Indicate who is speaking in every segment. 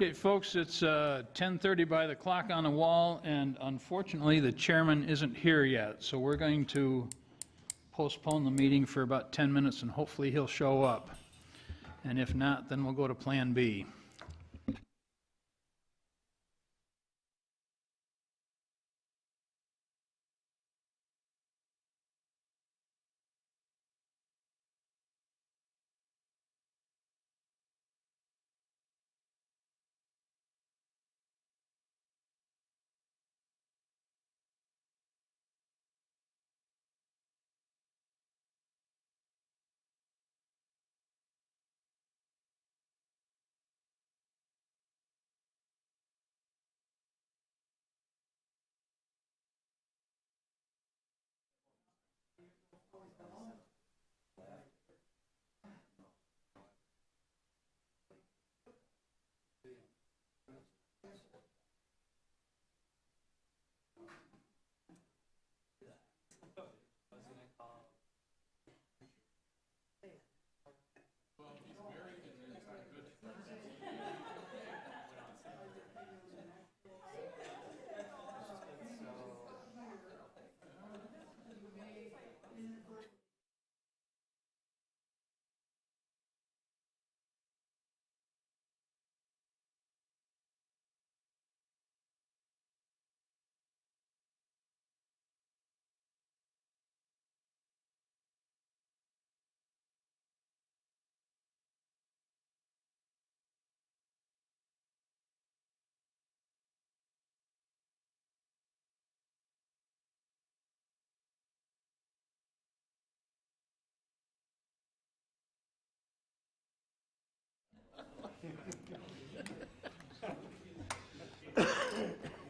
Speaker 1: Okay, folks, it's 10:30 by the clock on the wall, and unfortunately, the chairman isn't here yet, so we're going to postpone the meeting for about 10 minutes, and hopefully he'll show up. And if not, then we'll go to Plan B.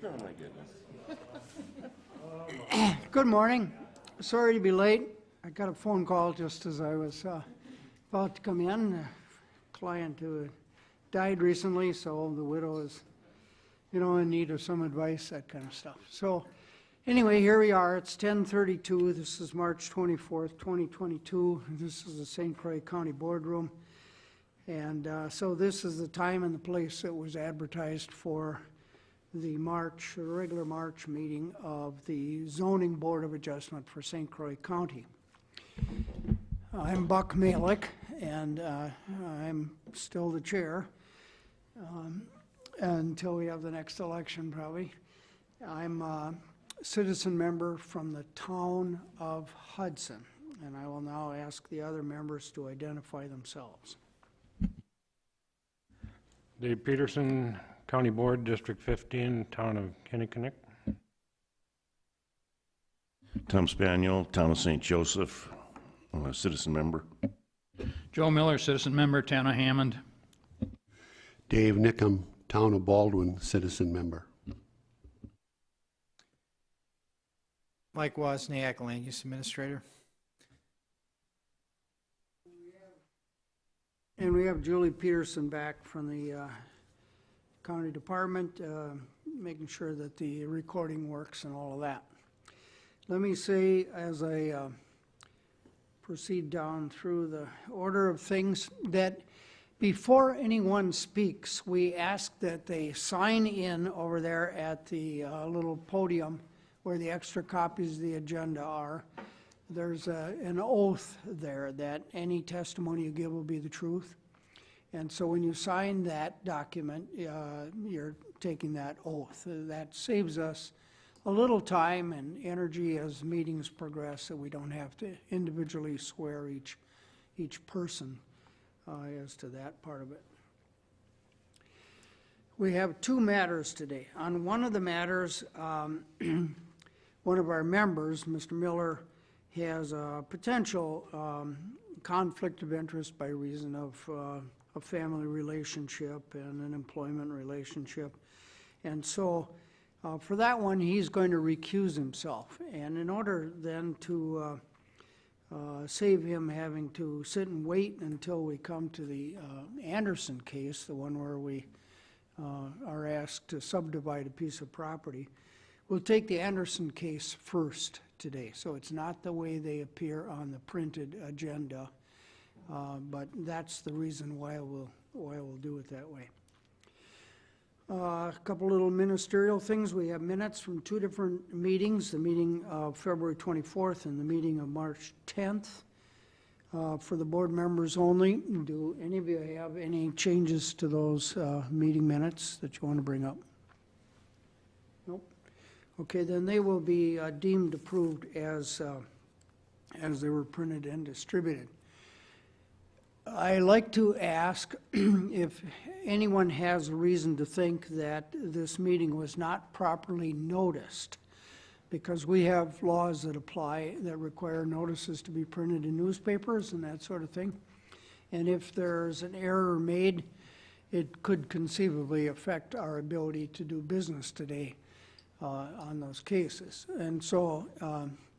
Speaker 2: Oh my goodness.
Speaker 3: Good morning. Sorry to be late. I got a phone call just as I was about to come in. A client who died recently, so the widow is, in need of some advice, that kind of stuff. So anyway, here we are. It's 10:32. This is March 24th, 2022. This is the St. Croix County Boardroom. And so this is the time and the place that was advertised for the regular March meeting of the Zoning Board of Adjustment for St. Croix County. I'm Buck Malick, and I'm still the chair until we have the next election, probably. I'm a citizen member from the town of Hudson, and I will now ask the other members to identify themselves.
Speaker 4: Dave Peterson, County Board, District 15, Town of Kinnickinnick.
Speaker 2: Tom Spaniel, Town of St. Joseph, citizen member.
Speaker 1: Joe Miller, citizen member, Town of Hammond.
Speaker 5: Dave Nickham, Town of Baldwin, citizen member.
Speaker 6: Mike Wozniak, Land Use Administrator.
Speaker 3: And we have Julie Peterson back from the county department, making sure that the recording works and all of that. Let me say, as I proceed down through the order of things, that before anyone speaks, we ask that they sign in over there at the little podium where the extra copies of the agenda are. There's an oath there that any testimony you give will be the truth. And so when you sign that document, you're taking that oath. That saves us a little time and energy as meetings progress, so we don't have to individually swear each person as to that part of it. We have two matters today. On one of the matters, one of our members, Mr. Miller, has a potential conflict of interest by reason of a family relationship and an employment relationship. And so for that one, he's going to recuse himself. And in order then to save him having to sit and wait until we come to the Anderson case, the one where we are asked to subdivide a piece of property, we'll take the Anderson case first today. So it's not the way they appear on the printed agenda, but that's the reason why we'll do it that way. A couple little ministerial things. We have minutes from two different meetings, the meeting of February 24th and the meeting of March 10th. For the board members only, do any of you have any changes to those meeting minutes that you want to bring up? Nope. Okay, then they will be deemed approved as they were printed and distributed. I like to ask if anyone has a reason to think that this meeting was not properly noticed, because we have laws that apply that require notices to be printed in newspapers and that sort of thing. And if there's an error made, it could conceivably affect our ability to do business today on those cases. And so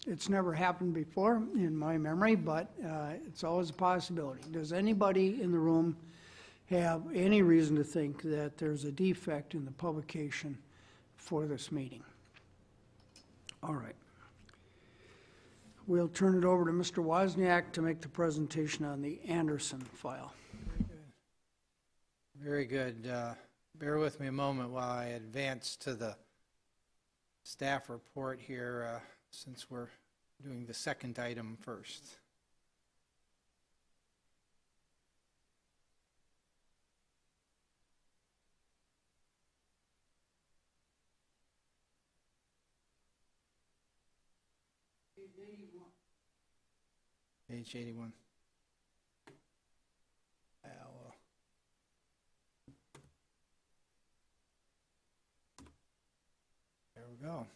Speaker 3: it's never happened before in my memory, but it's always a possibility. Does anybody in the room have any reason to think that there's a defect in the publication for this meeting? All right. We'll turn it over to Mr. Wozniak to make the presentation on the Anderson file.
Speaker 6: Very good. Bear with me a moment while I advance to the staff report here, since we're doing the second item first. Page 81. There we go.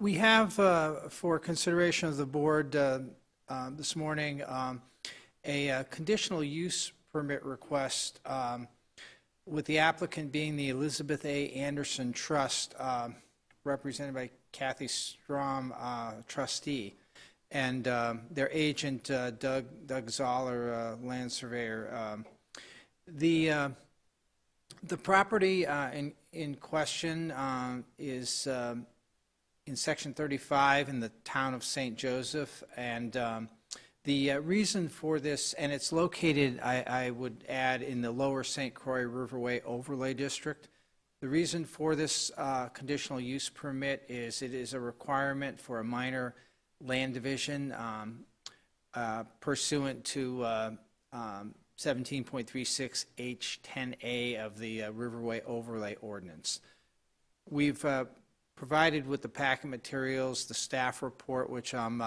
Speaker 6: We have for consideration of the board this morning a conditional use permit request with the applicant being the Elizabeth A. Anderson Trust, represented by Kathy Strom, trustee, and their agent, Doug Zoller, land surveyor. The property in question is in Section 35 in the town of St. Joseph, and the reason for this, and it's located, I would add, in the lower St. Croix Riverway Overlay District. The reason for this conditional use permit is it is a requirement for a minor land division pursuant to 17.36 H10A of the Riverway Overlay Ordinance. We've provided with the packet materials, the staff report, which I'm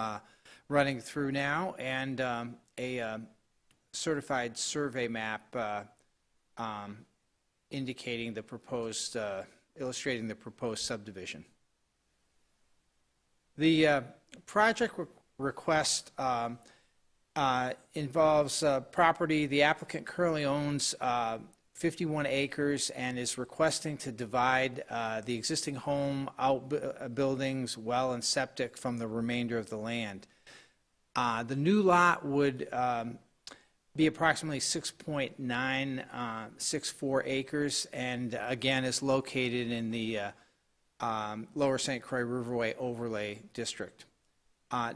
Speaker 6: running through now, and a certified survey map indicating the proposed, illustrating the proposed subdivision. The project request involves property the applicant currently owns 51 acres and is requesting to divide the existing home, outbuildings, well, and septic from the remainder of the land. The new lot would be approximately 6.964 acres, and again is located in the lower St. Croix Riverway Overlay District.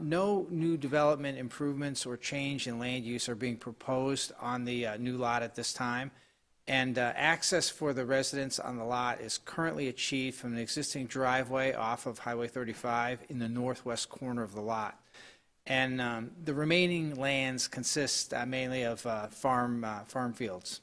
Speaker 6: No new development improvements or change in land use are being proposed on the new lot at this time, and access for the residents on the lot is currently achieved from an existing driveway off of Highway 35 in the northwest corner of the lot. And the remaining lands consist mainly of farm fields.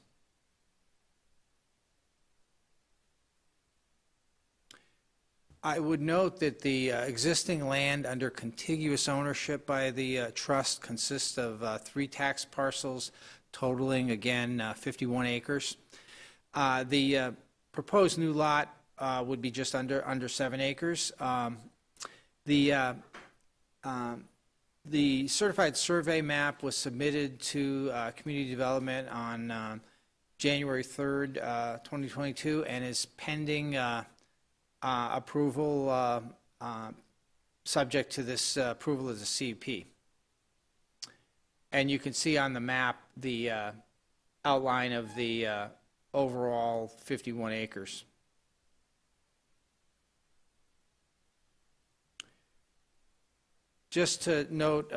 Speaker 6: I would note that the existing land under contiguous ownership by the trust consists of 3 tax parcels totaling, again, 51 acres. The proposed new lot would be just under 7 acres. The certified survey map was submitted to Community Development on January 3rd, 2022, and is pending approval, subject to this approval as a CUP. And you can see on the map the outline of the overall 51 acres. Just to note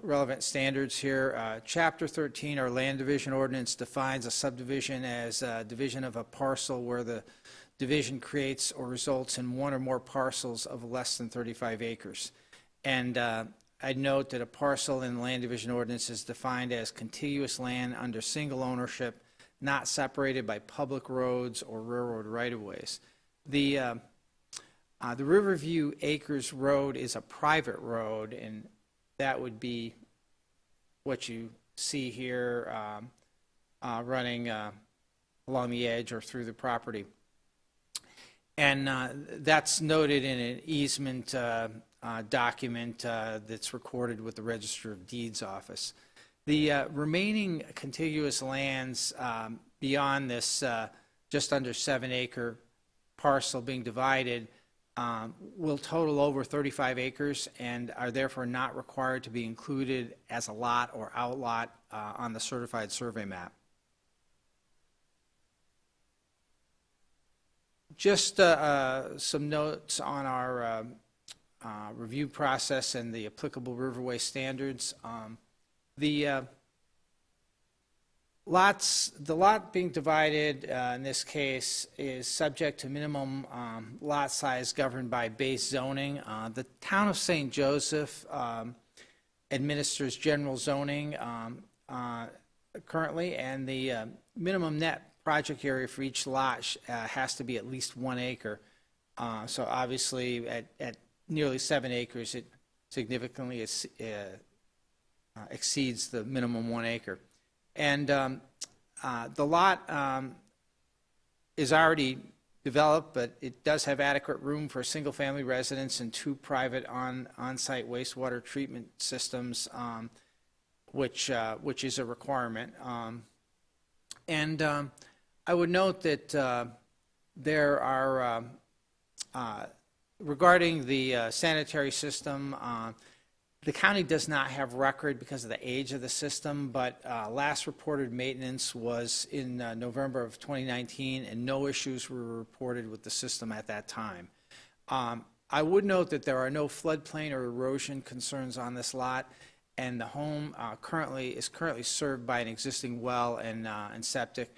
Speaker 6: relevant standards here, Chapter 13, our Land Division Ordinance, defines a subdivision as a division of a parcel where the division creates or results in one or more parcels of less than 35 acres. And I'd note that a parcel in the Land Division Ordinance is defined as contiguous land under single ownership, not separated by public roads or railroad right-of-ways. The Riverview Acres Road is a private road, and that would be what you see here running along the edge or through the property. And that's noted in an easement document that's recorded with the Register of Deeds office. The remaining contiguous lands beyond this just under 7-acre parcel being divided will total over 35 acres and are therefore not required to be included as a lot or outlot on the certified survey map. Just some notes on our review process and the applicable riverway standards. The lot being divided in this case is subject to minimum lot size governed by base zoning. The town of St. Joseph administers general zoning currently, and the minimum net project area for each lot has to be at least 1 acre. So obviously at nearly 7 acres it significantly exceeds the minimum 1 acre. And the lot is already developed, but it does have adequate room for a single-family residence and 2 private on-site wastewater treatment systems, which is a requirement. And I would note that there are, regarding the sanitary system, the county does not have record because of the age of the system, but last reported maintenance was in November of 2019, and no issues were reported with the system at that time. I would note that there are no floodplain or erosion concerns on this lot, and the home is currently served by an existing well and septic,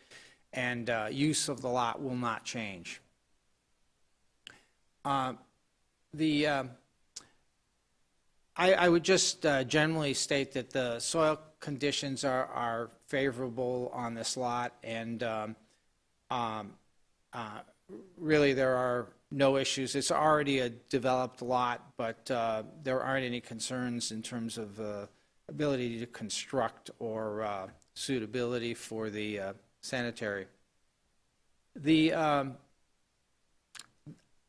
Speaker 6: and use of the lot will not change. I would just generally state that the soil conditions are favorable on this lot, and really there are no issues. It's already a developed lot, but there aren't any concerns in terms of ability to construct or suitability for the sanitary.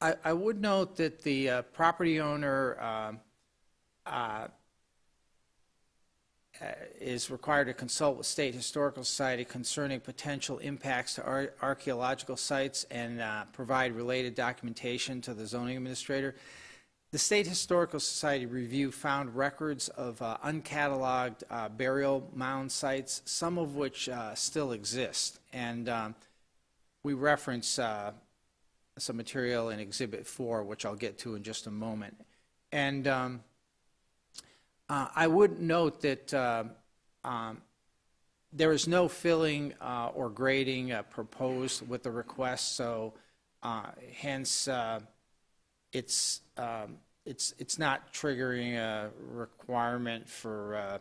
Speaker 6: I would note that the property owner is required to consult with State Historical Society concerning potential impacts to archaeological sites and provide related documentation to the zoning administrator. The State Historical Society review found records of uncatalogued burial mound sites, some of which still exist, and we reference some material in Exhibit 4, which I'll get to in just a moment. And I would note that there is no filling or grading proposed with the request, so hence it's not triggering a requirement for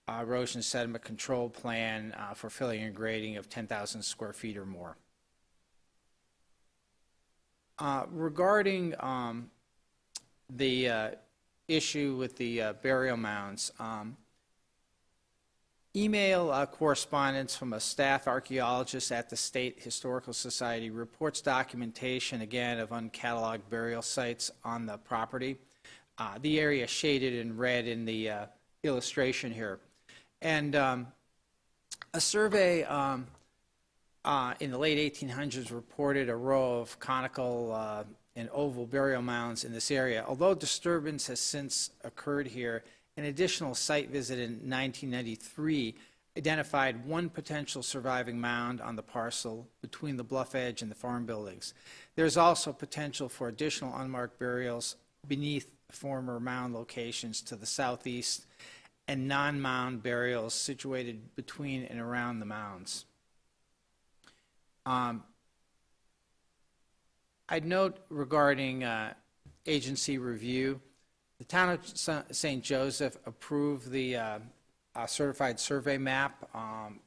Speaker 6: erosion sediment control plan for filling and grading of 10,000 square feet or more. Regarding the issue with the burial mounds, email correspondence from a staff archaeologist at the State Historical Society reports documentation, again, of uncatalogued burial sites on the property. The area shaded in red in the illustration here. And a survey in the late 1800s reported a row of conical and oval burial mounds in this area. Although disturbance has since occurred here, an additional site visit in 1993 identified one potential surviving mound on the parcel between the bluff edge and the farm buildings. There's also potential for additional unmarked burials beneath former mound locations to the southeast and non-mound burials situated between and around the mounds. I'd note regarding agency review, the town of St. Joseph approved the certified survey map on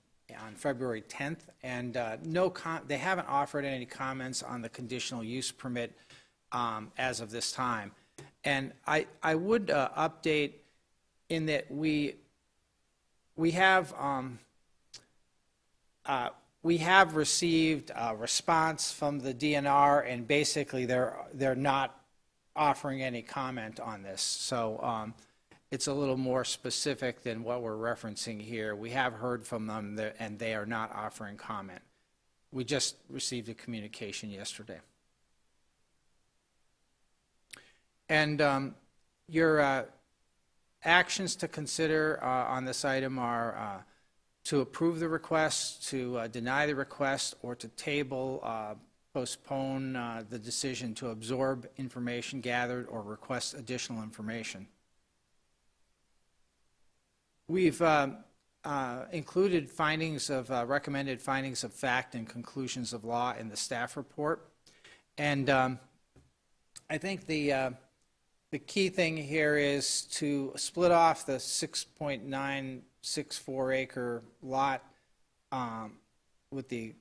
Speaker 6: February 10th, and they haven't offered any comments on the conditional use permit as of this time. And I would update in that we have received a response from the DNR, and basically they're not offering any comment on this. So it's a little more specific than what we're referencing here. We have heard from them, and they are not offering comment. We just received a communication yesterday. And your actions to consider on this item are to approve the request, to deny the request, or to table, postpone the decision to absorb information gathered or request additional information. We've included findings of recommended findings of fact and conclusions of law in the staff report, and I think the key thing here is to split off the 6.964 acre lot with the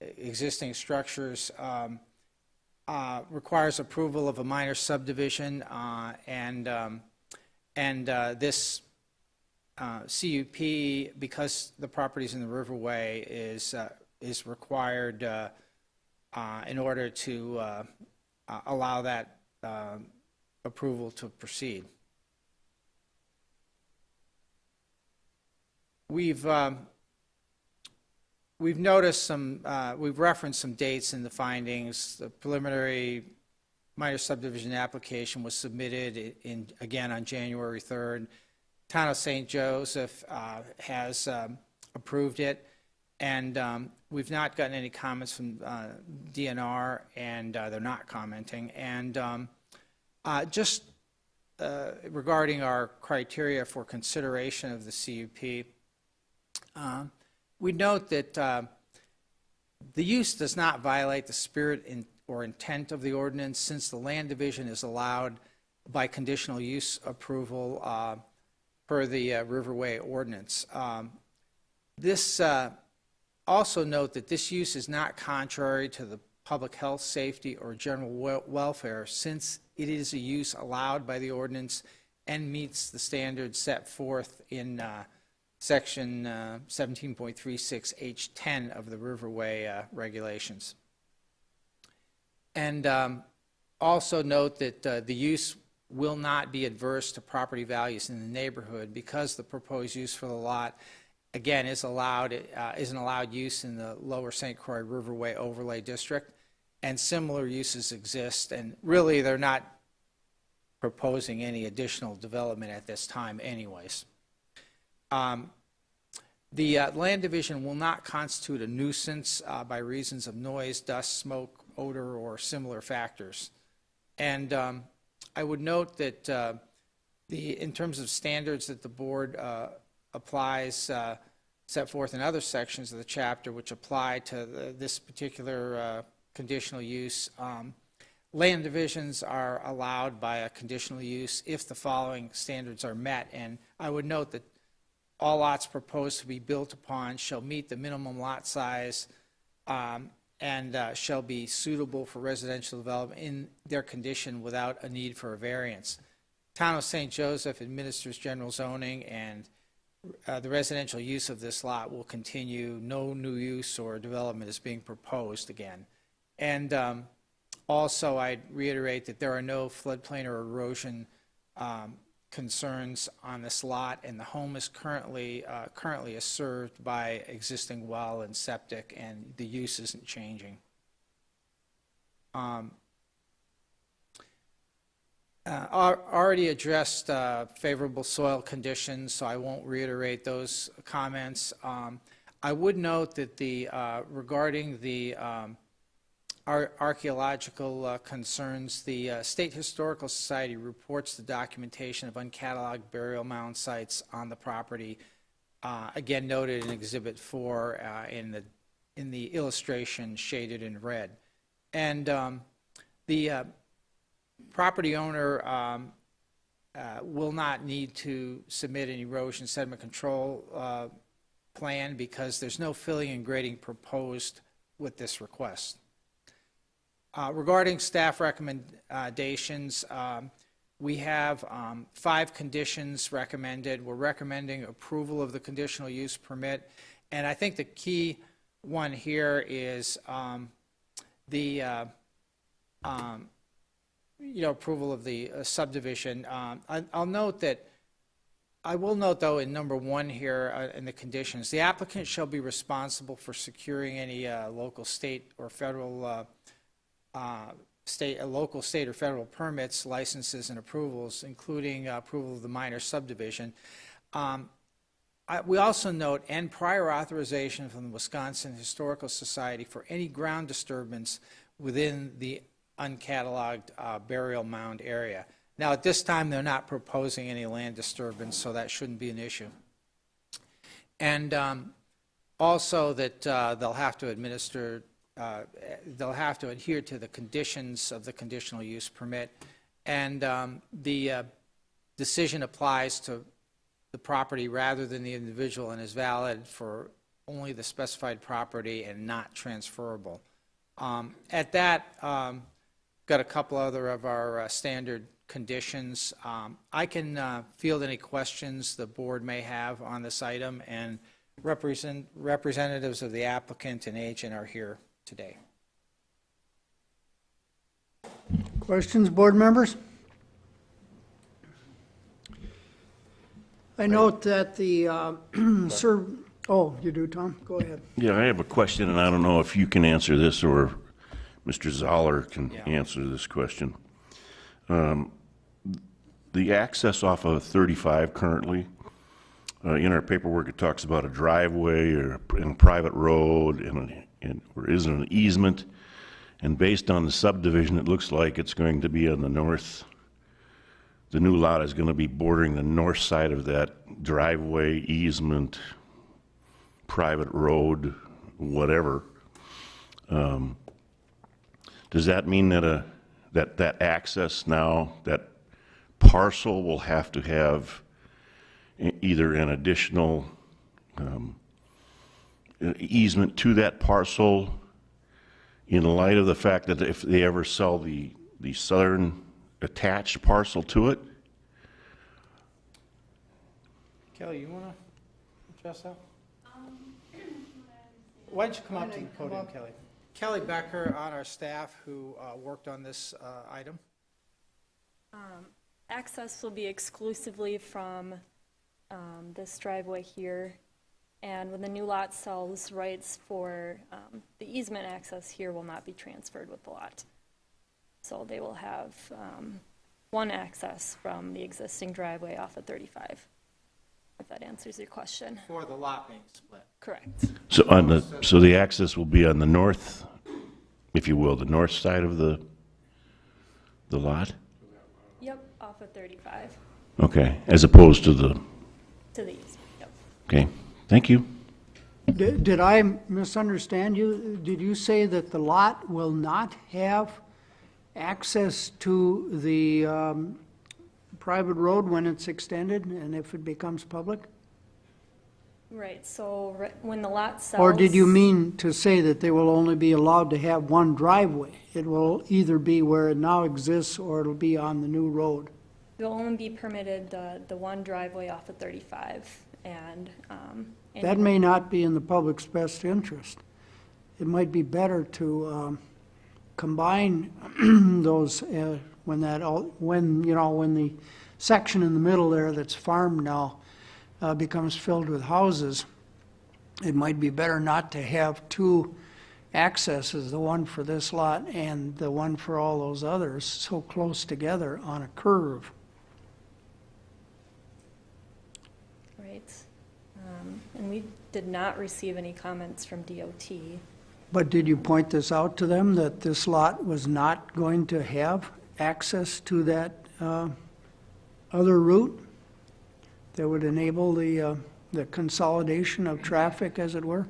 Speaker 6: existing structures. Requires approval of a minor subdivision, and this CUP, because the property's in the Riverway, is required in order to allow that approval to proceed. We've noticed some, we've referenced some dates in the findings. The preliminary minor subdivision application was submitted again on January 3rd. Town of St. Joseph has approved it, and we've not gotten any comments from DNR, and they're not commenting. And just regarding our criteria for consideration of the CUP, we note that the use does not violate the spirit or intent of the ordinance, since the land division is allowed by conditional use approval per the Riverway ordinance. Also note that this use is not contrary to the public health, safety, or general welfare, since it is a use allowed by the ordinance and meets the standards set forth in Section 17.36H10 of the Riverway regulations. And also note that the use will not be adverse to property values in the neighborhood, because the proposed use for the lot, again, is an allowed use in the Lower St. Croix Riverway Overlay District, and similar uses exist, and really they're not proposing any additional development at this time anyways. The land division will not constitute a nuisance by reasons of noise, dust, smoke, odor, or similar factors. And I would note that in terms of standards that the board applies, set forth in other sections of the chapter which apply to this particular conditional use, land divisions are allowed by a conditional use if the following standards are met. And I would note that all lots proposed to be built upon shall meet the minimum lot size and shall be suitable for residential development in their condition without a need for a variance. Town of St. Joseph administers general zoning, and the residential use of this lot will continue. No new use or development is being proposed again. And also, I'd reiterate that there are no floodplain or erosion concerns on this lot, and the home is currently is served by existing well and septic, and the use isn't changing. Already addressed favorable soil conditions, so I won't reiterate those comments. I would note that regarding the archaeological concerns, the State Historical Society reports the documentation of uncatalogued burial mound sites on the property, again noted in Exhibit 4 in the illustration shaded in red. And the property owner will not need to submit an erosion sediment control plan because there's no filling and grading proposed with this request. Regarding staff recommendations, we have 5 conditions recommended. We're recommending approval of the conditional use permit, and I think the key one here is approval of the subdivision. I will note, though, in number 1 here in the conditions, the applicant shall be responsible for securing any local, state, or federal local, state, or federal permits, licenses, and approvals, including approval of the minor subdivision. We also note, and prior authorization from the Wisconsin Historical Society for any ground disturbance within the uncatalogued burial mound area. Now, at this time, they're not proposing any land disturbance, so that shouldn't be an issue. And also that they'll have to adhere to the conditions of the conditional use permit, and the decision applies to the property rather than the individual and is valid for only the specified property and not transferable. At that, got a couple other of our standard conditions. I can field any questions the board may have on this item, and representatives of the applicant and agent are here today.
Speaker 3: Questions, board members? I note that the oh, you do, Tom? Go ahead.
Speaker 2: Yeah, I have a question, and I don't know if you can answer this or Mr. Zoller can answer this question. The access off of 35 currently, in our paperwork, it talks about a driveway or a private road or is it an easement? And based on the subdivision, it looks like it's going to be on the north. The new lot is going to be bordering the north side of that driveway, easement, private road, whatever. Does that mean that that access now, that parcel will have to have either an additional easement to that parcel in light of the fact that if they ever sell the southern attached parcel to it?
Speaker 6: Kelly, you want to address that? Why don't you come up to the podium, Kelly? Kelly Becker on our staff who worked on this item.
Speaker 7: Access will be exclusively from this driveway here, and when the new lot sells, rights for the easement access here will not be transferred with the lot. So they will have one access from the existing driveway off of 35, if that answers your question.
Speaker 6: For the lot being split.
Speaker 7: Correct.
Speaker 2: So the access will be on the north, if you will, the north side of the lot?
Speaker 7: Yep, off of 35
Speaker 2: Okay, as opposed to the,
Speaker 7: to the east. Yep.
Speaker 2: okay, thank you.
Speaker 3: Did I misunderstand you? Did you say that the lot will not have access to the private road when it's extended and if it becomes public?
Speaker 7: Right, so when the lot sells...
Speaker 3: Or did you mean to say that they will only be allowed to have one driveway? It will either be where it now exists or it'll be on the new road?
Speaker 7: They'll only be permitted the one driveway off of 35, and...
Speaker 3: That may not be in the public's best interest. It might be better to combine those when the section in the middle there that's farmed now becomes filled with houses. It might be better not to have two accesses, the one for this lot and the one for all those others, so close together on a curve.
Speaker 7: Right. And we did not receive any comments from DOT
Speaker 3: But did you point this out to them, that this lot was not going to have access to that other route that would enable the consolidation of traffic, as it were?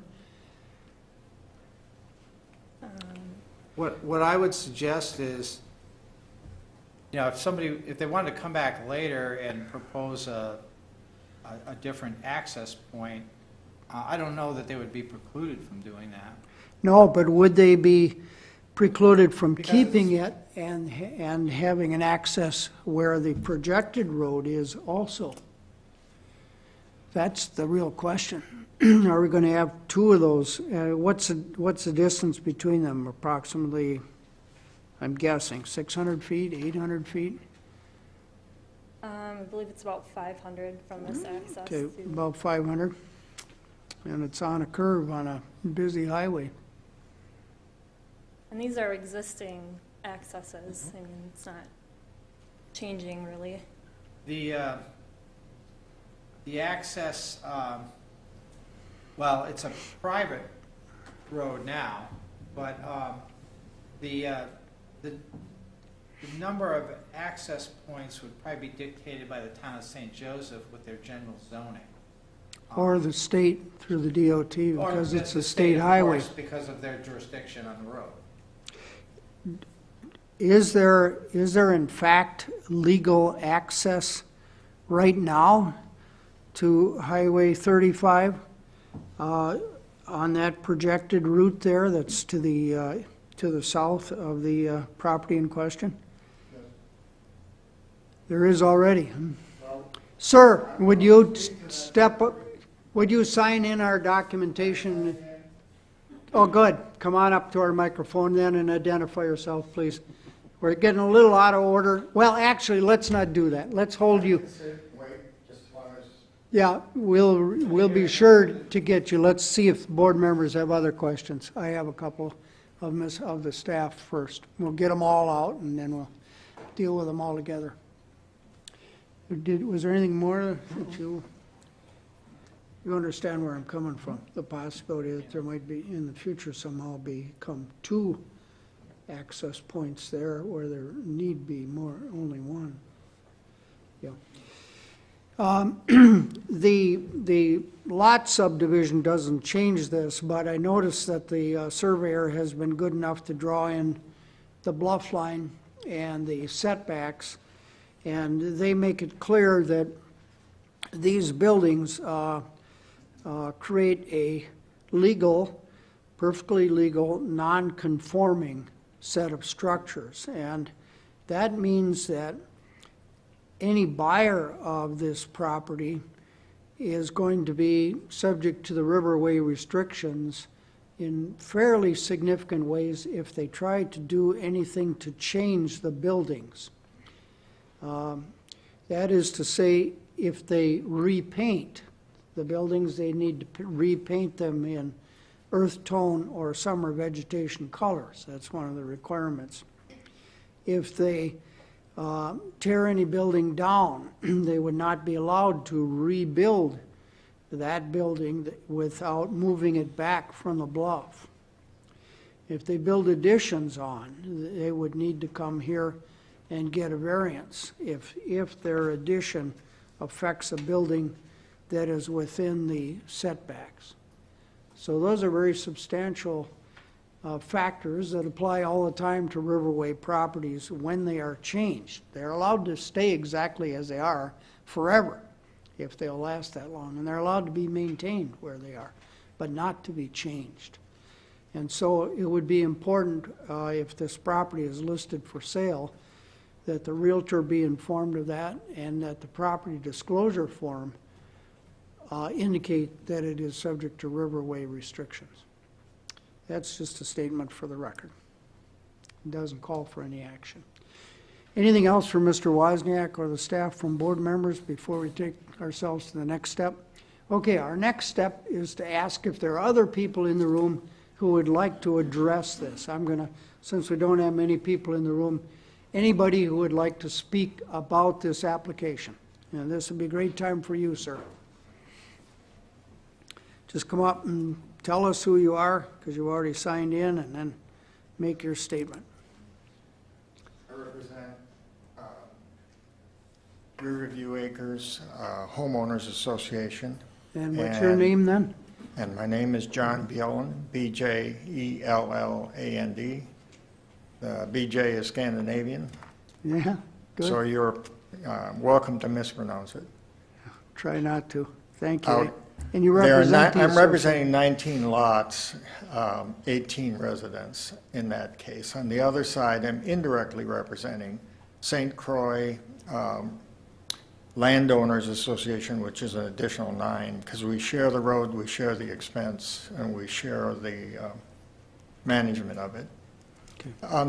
Speaker 6: What I would suggest is, if they wanted to come back later and propose a different access point, I don't know that they would be precluded from doing that.
Speaker 3: No, but would they be precluded from keeping it and having an access where the projected road is also? That's the real question. Are we going to have two of those? What's the distance between them approximately? I'm guessing 600 feet, 800 feet?
Speaker 7: I believe it's about 500 from this access
Speaker 3: Okay,
Speaker 7: to,
Speaker 3: about 500. And it's on a curve on a busy highway.
Speaker 7: and these are existing accesses. I mean, it's not changing really.
Speaker 6: The access, well, it's a private road now, but the number of access points would probably be dictated by the town of St. Joseph with their general zoning.
Speaker 3: Or the state through the DOT,
Speaker 6: Or
Speaker 3: because it's
Speaker 6: the
Speaker 3: a state
Speaker 6: of
Speaker 3: highway.
Speaker 6: course, because of their jurisdiction on the road.
Speaker 3: Is there in fact legal access right now to Highway 35 on that projected route there that's to the south of the property in question? There is already. Sir, would you step up? Would you sign in our documentation? Oh, good. Come on up to our microphone then and identify yourself, please. We're getting a little out of order. Well, actually, let's not do that. Let's hold you. Yeah, we'll be sure to get you. Let's see if board members have other questions. I have a couple of the staff first. We'll get them all out and then we'll deal with them all together. Was there anything more that you understand where I'm coming from? The possibility that there might be in the future somehow become two access points there where there need be only one. Yeah. The lot subdivision doesn't change this, but I noticed that the surveyor has been good enough to draw in the bluff line and the setbacks, and they make it clear that these buildings create a legal, perfectly legal, non-conforming set of structures. And that means that any buyer of this property is going to be subject to the riverway restrictions in fairly significant ways if they try to do anything to change the buildings. That is to say, if they repaint the buildings, they need to repaint them in earth tone or summer vegetation colors. That's one of the requirements. If they tear any building down, they would not be allowed to rebuild that building without moving it back from the bluff. If they build additions on, they would need to come here and get a variance if their addition affects a building that is within the setbacks. So those are very substantial factors that apply all the time to riverway properties when they are changed. They're allowed to stay exactly as they are forever if they'll last that long, and they're allowed to be maintained where they are, but not to be changed. And so it would be important if this property is listed for sale that the realtor be informed of that and that the property disclosure form indicate that it is subject to riverway restrictions. That's just a statement for the record. It doesn't call for any action. Anything else from Mr. Wozniak or the staff from board members before we take ourselves to the next step? Okay, our next step is to ask if there are other people in the room who would like to address this. I'm going to, since we don't have many people in the room, anybody who would like to speak about this application. And this would be a great time for you, sir. Just come up and Tell us who you are, because you've already signed in, and then make your statement.
Speaker 8: I represent Riverview Acres Homeowners Association.
Speaker 3: And what's your name then?
Speaker 8: And my name is John Bjelland, B-J-E-L-L-A-N-D. BJ is Scandinavian,
Speaker 3: Yeah,
Speaker 8: so
Speaker 3: good.
Speaker 8: you're welcome to mispronounce it.
Speaker 3: Try not to. Thank you.
Speaker 8: I'll-
Speaker 3: And you
Speaker 8: There are
Speaker 3: represent the
Speaker 8: I'm
Speaker 3: association.
Speaker 8: representing 19 lots, 18 residents in that case. On the other side, I'm indirectly representing St. Croix Landowners Association, which is an additional 9, because we share the road, we share the expense, and we share the management of it.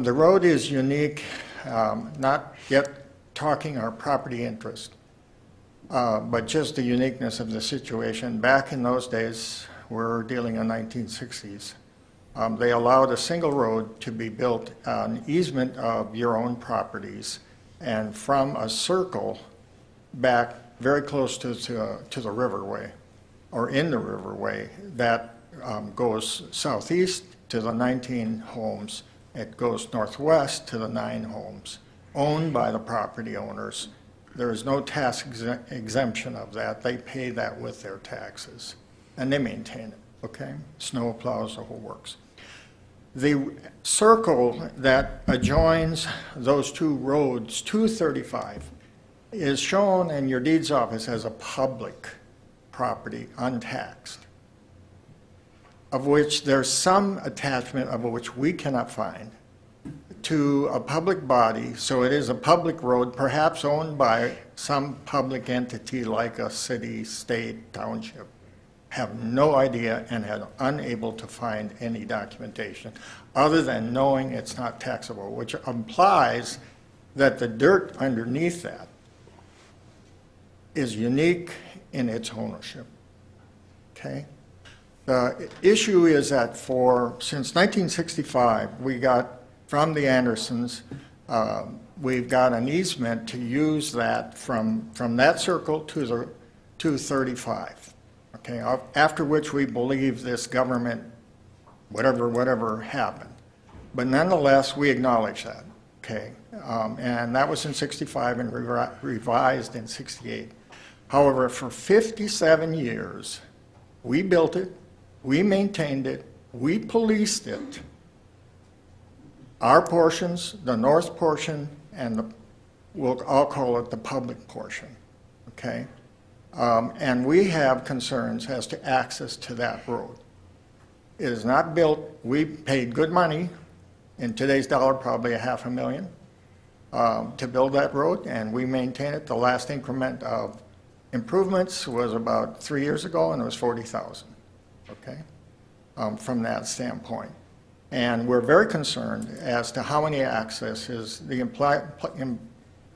Speaker 8: The road is unique, not yet talking our property interest. But just the uniqueness of the situation. Back in those days, we're dealing in 1960s, they allowed a single road to be built on easement of your own properties and from a circle back very close to the riverway, or in the riverway, that goes southeast to the 19 homes. It goes northwest to the 9 homes, owned by the property owners. There is no tax exemption of that. They pay that with their taxes, and they maintain it, okay? Snow plows, the whole works. The circle that adjoins those 2 roads, 235, is shown in your deeds office as a public property, untaxed, of which there's some attachment of which we cannot find, to a public body, so it is a public road, perhaps owned by some public entity like a city, state, township. Have no idea and had unable to find any documentation other than knowing it's not taxable, which implies that the dirt underneath that is unique in its ownership, okay? The issue is that since 1965, we got from the Andersons, we've got an easement to use that from that circle to the 235. Okay, after which we believe this government, whatever happened. But nonetheless, we acknowledge that, okay? And that was in 65 and revised in 68. However, for 57 years, we built it, we maintained it, we policed it. Our portions, the north portion, and I'll call it the public portion, okay? And we have concerns as to access to that road. It is not built, we paid good money, in today's dollar, probably $500,000, to build that road, and we maintain it. The last increment of improvements was about 3 years ago, and it was $40,000, okay, from that standpoint. And we're very concerned as to how many accesses. The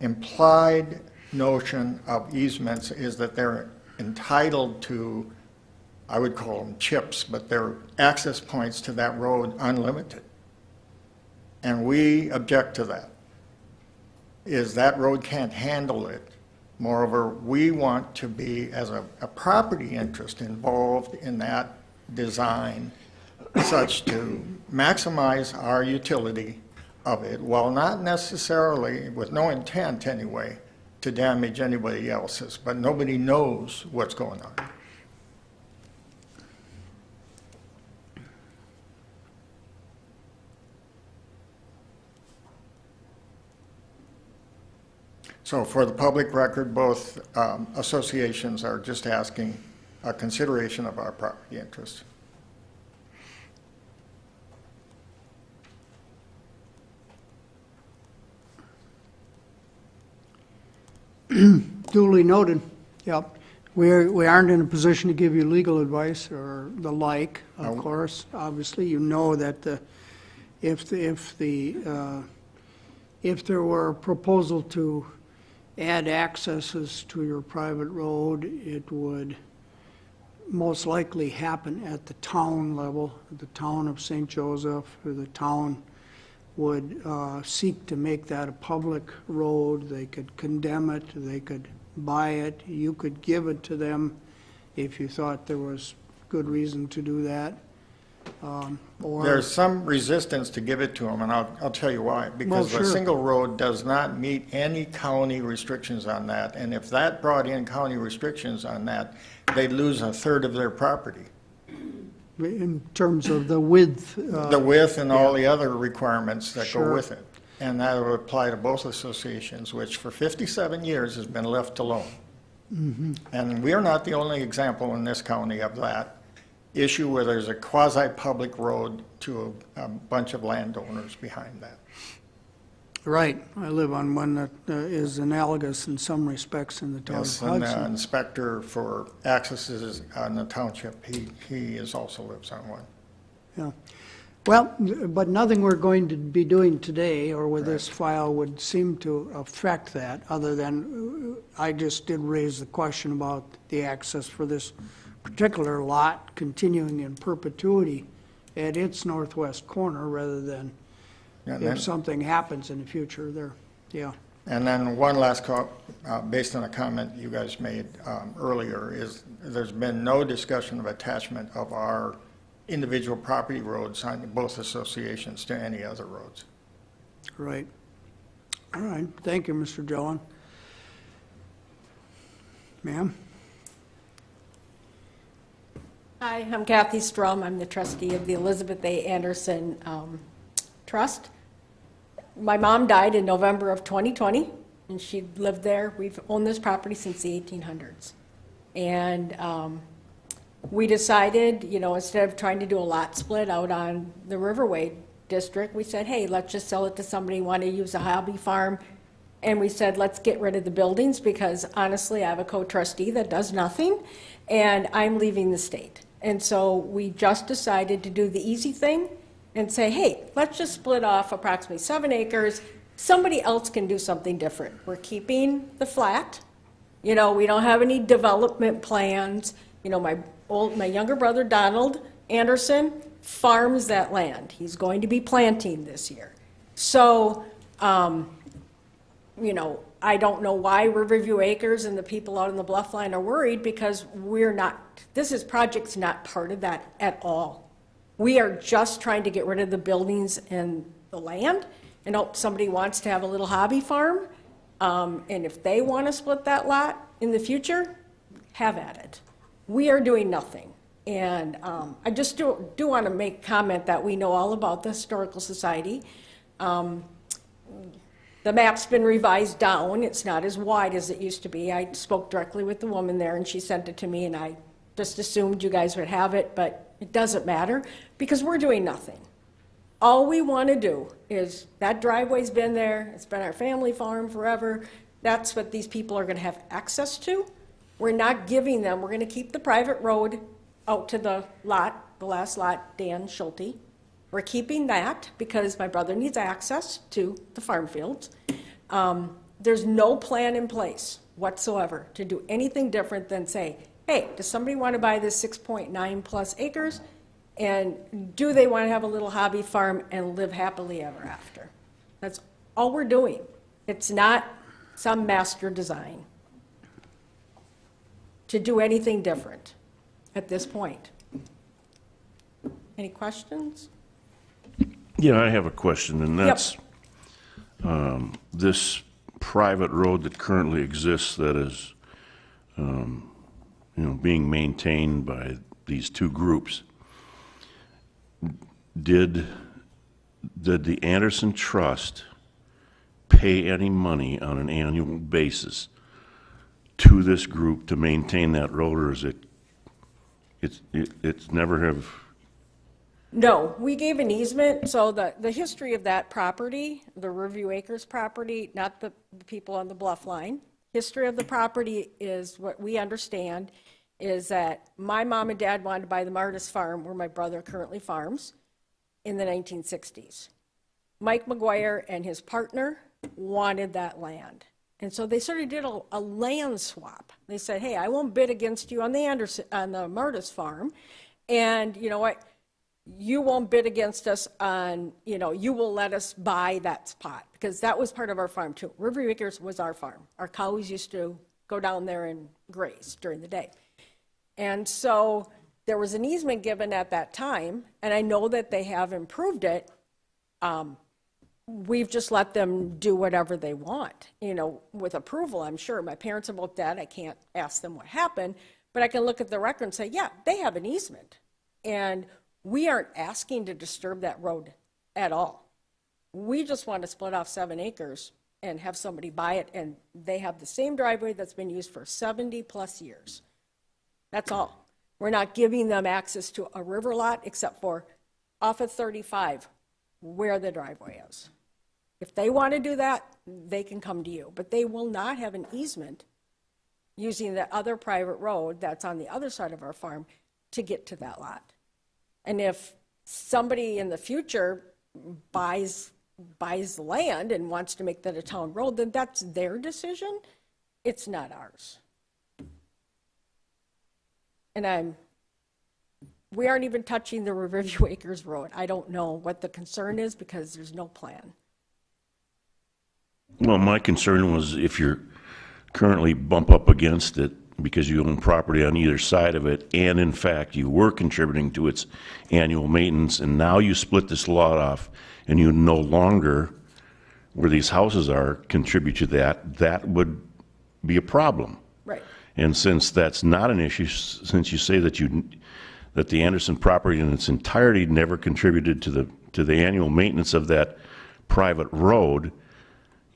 Speaker 8: implied notion of easements is that they're entitled to, I would call them chips, but they're access points to that road unlimited. And we object to that. That road can't handle it. Moreover, we want to be, as a property interest, involved in that design such to maximize our utility of it, while not necessarily, with no intent anyway, to damage anybody else's, but nobody knows what's going on. So for the public record, both associations are just asking a consideration of our property interest.
Speaker 3: Duly noted. Yep. We aren't in a position to give you legal advice or the like, of course. Obviously, you know that if there were a proposal to add accesses to your private road, it would most likely happen at the town level, the town of St. Joseph, or the town would seek to make that a public road. They could condemn it, they could buy it, you could give it to them if you thought there was good reason to do that. Or,
Speaker 8: There's some resistance to give it to them, and I'll tell you why. Because
Speaker 3: sure.
Speaker 8: a single road does not meet any county restrictions on that. And if that brought in county restrictions on that, they'd lose a third of their property.
Speaker 3: in terms of the width.
Speaker 8: The width and all the other requirements that
Speaker 3: Sure.
Speaker 8: go with it. And that would apply to both associations, which for 57 years has been left alone. And we are not the only example in this county of that issue where there's a quasi-public road to a bunch of landowners behind that.
Speaker 3: Right, I live on one that is analogous in some respects in the town of
Speaker 8: Yes, and the
Speaker 3: Hudson.
Speaker 8: inspector for accesses on the township, he also lives on one.
Speaker 3: Yeah. Well, but nothing we're going to be doing today or with this file would seem to affect that, other than I just did raise the question about the access for this particular lot continuing in perpetuity at its northwest corner rather than
Speaker 8: And
Speaker 3: if
Speaker 8: then-
Speaker 3: something happens in the future there, yeah.
Speaker 8: And then one last based on a comment you guys made earlier, is there's been no discussion of attachment of our individual property roads on both associations to any other roads.
Speaker 3: Right. All right, thank you, Mr. Dillon. Ma'am?
Speaker 9: Hi, I'm Kathy Strum. I'm the trustee of the Elizabeth A. Anderson Trust. My mom died in November of 2020, and she lived there. We've owned this property since the 1800s. And we decided, you know, instead of trying to do a lot split out on the Riverway district, we said, hey, let's just sell it to somebody who wanted to use a hobby farm. And we said, let's get rid of the buildings because honestly, I have a co-trustee that does nothing and I'm leaving the state. And so we just decided to do the easy thing and say, hey, let's just split off approximately 7 acres. Somebody else can do something different. We're keeping the flat. You know, we don't have any development plans. You know, my younger brother, Donald Anderson, farms that land. He's going to be planting this year. So, you know, I don't know why Riverview Acres and the people out in the bluff line are worried because we're not, project's not part of that at all. We are just trying to get rid of the buildings and the land. And somebody wants to have a little hobby farm. And if they want to split that lot in the future, have at it. We are doing nothing. And I just do want to make comment that we know all about the Historical Society. The map's been revised down. It's not as wide as it used to be. I spoke directly with the woman there, and she sent it to me, and I just assumed you guys would have it, but it doesn't matter because we're doing nothing. All we want to do is, that driveway's been there. It's been our family farm forever. That's what these people are going to have access to. We're not giving them, we're going to keep the private road out to the lot, the last lot, Dan Schulte. We're keeping that because my brother needs access to the farm fields. There's no plan in place whatsoever to do anything different than say, hey, does somebody want to buy this 6.9 plus acres? And do they want to have a little hobby farm and live happily ever after? That's all we're doing. It's not some master design to do anything different at this point. Any questions?
Speaker 2: Yeah, I have a question, and that's this private road that currently exists that is, being maintained by these two groups. Did the Anderson Trust pay any money on an annual basis to this group to maintain that road, or is it's never have?
Speaker 9: No, we gave an easement, so the history of that property, the Riverview Acres property, not the people on the bluff line, history of the property is what we understand is that my mom and dad wanted to buy the Martis farm where my brother currently farms in the 1960s. Mike McGuire and his partner wanted that land. And so they sort of did a land swap. They said, hey, I won't bid against you on the Martis farm. And you know what? You won't bid against us on, you will let us buy that spot because that was part of our farm too. Riverview Acres was our farm. Our cows used to go down there and graze during the day. And so there was an easement given at that time, and I know that they have improved it. We've just let them do whatever they want, with approval, I'm sure. My parents have looked at it. I can't ask them what happened, but I can look at the record and say, yeah, they have an easement. And we aren't asking to disturb that road at all. We just want to split off 7 acres and have somebody buy it, and they have the same driveway that's been used for 70-plus years. That's all. We're not giving them access to a river lot except for off of 35, where the driveway is. If they want to do that, they can come to you, but they will not have an easement using the other private road that's on the other side of our farm to get to that lot. And if somebody in the future buys the land and wants to make that a town road, then that's their decision. It's not ours. And we aren't even touching the Riverview Acres Road. I don't know what the concern is because there's no plan.
Speaker 2: Well, my concern was if you're currently bump up against it because you own property on either side of it, and in fact you were contributing to its annual maintenance, and now you split this lot off and you no longer, where these houses are, contribute to that, that would be a problem.
Speaker 9: Right.
Speaker 2: And since that's not an issue, since you say that that the Anderson property in its entirety never contributed to the annual maintenance of that private road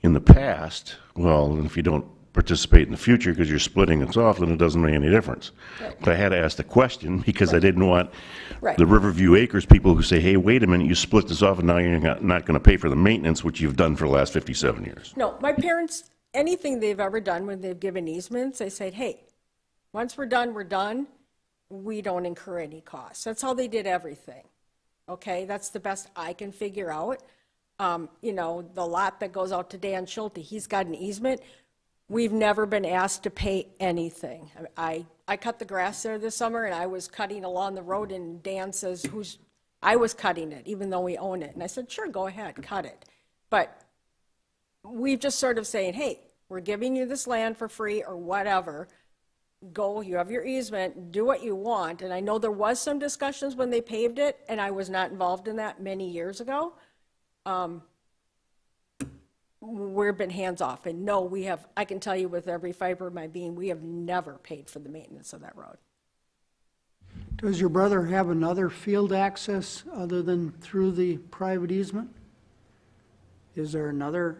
Speaker 2: in the past, well, if you don't participate in the future because you're splitting it off, then it doesn't make any difference.
Speaker 9: Right.
Speaker 2: But I had to ask the question because I didn't want
Speaker 9: Right.
Speaker 2: the Riverview Acres people who say, hey, wait a minute, you split this off and now you're not going to pay for the maintenance, which you've done for the last 57 years.
Speaker 9: No, my parents, anything they've ever done when they've given easements, they said, hey, once we're done, we're done. We don't incur any costs. That's how they did everything. Okay, that's the best I can figure out. The lot that goes out to Dan Schulte, he's got an easement. We've never been asked to pay anything. I cut the grass there this summer, and I was cutting along the road, and Dan says, I was cutting it, even though we own it. And I said, sure, go ahead, cut it. But we've just sort of saying, hey, we're giving you this land for free or whatever. Go, you have your easement, do what you want. And I know there was some discussions when they paved it, and I was not involved in that many years ago. We've been hands off, and no, I can tell you with every fiber of my being, we have never paid for the maintenance of that road.
Speaker 3: Does your brother have another field access other than through the private easement? Is there another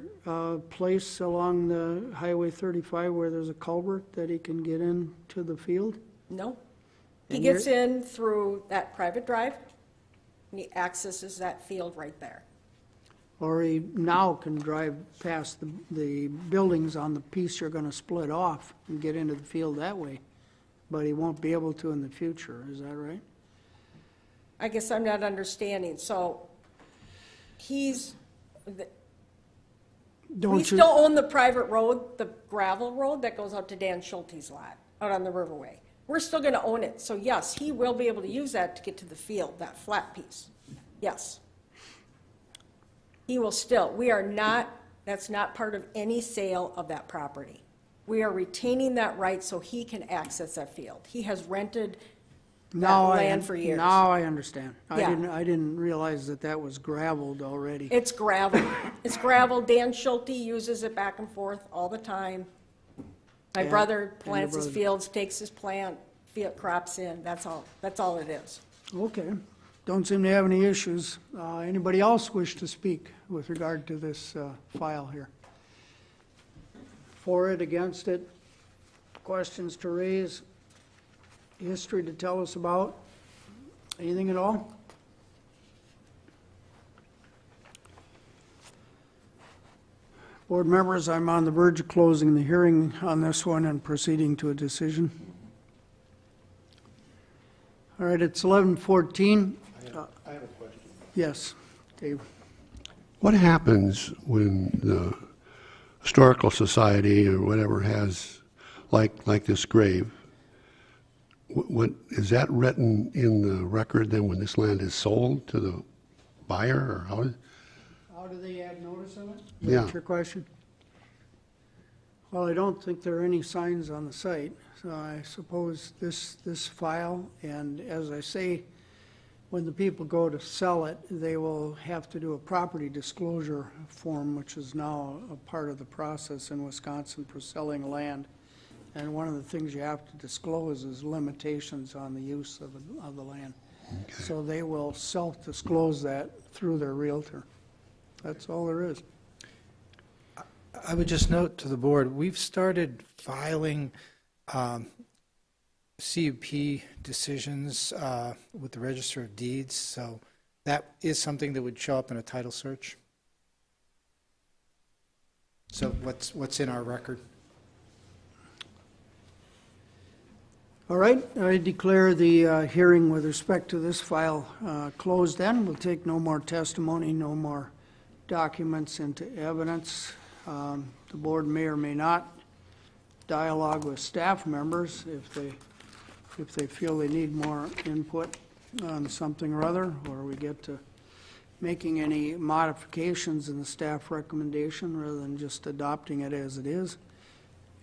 Speaker 3: place along the Highway 35 where there's a culvert that he can get into the field?
Speaker 9: No. He
Speaker 3: And
Speaker 9: gets in through that private drive, and he accesses that field right there.
Speaker 3: Or he now can drive past the buildings on the piece you're going to split off and get into the field that way, but he won't be able to in the future, is that right?
Speaker 9: I guess I'm not understanding. So we still own the private road, the gravel road that goes out to Dan Schulte's lot, out on the Riverway. We're still going to own it. So yes, he will be able to use that to get to the field, that flat piece. Yes. He will still, that's not part of any sale of that property. We are retaining that right so he can access that field. He has rented that land for years.
Speaker 3: Now I understand.
Speaker 9: Yeah.
Speaker 3: I didn't realize that was gravelled already.
Speaker 9: It's gravel. It's gravel. Dan Schulte uses it back and forth all the time. My brother plants his fields, takes his crops in. That's all it is.
Speaker 3: Okay. Don't seem to have any issues. Anybody else wish to speak with regard to this file here? For it, against it, questions to raise, history to tell us about, anything at all? Board members, I'm on the verge of closing the hearing on this one and proceeding to a decision. All right, it's 11:14.
Speaker 5: I have a question.
Speaker 3: Yes, Dave.
Speaker 5: What happens when the Historical Society or whatever has, like this grave, what is that written in the record then when this land is sold to the buyer, or how is?
Speaker 3: How do they have notice of it?
Speaker 5: Yeah.
Speaker 3: That's your question? Well, I don't think there are any signs on the site, so I suppose this file, and as I say, when the people go to sell it, they will have to do a property disclosure form, which is now a part of the process in Wisconsin for selling land. And one of the things you have to disclose is limitations on the use of the land. Okay. So they will self-disclose that through their realtor. That's all there is.
Speaker 6: I would just note to the board, we've started filing CUP decisions with the Register of Deeds, so that is something that would show up in a title search. So what's in our record?
Speaker 3: All right, I declare the hearing with respect to this file closed then. We'll take no more testimony, no more documents into evidence. The board may or may not dialogue with staff members if they feel they need more input on something or other, or we get to making any modifications in the staff recommendation rather than just adopting it as it is,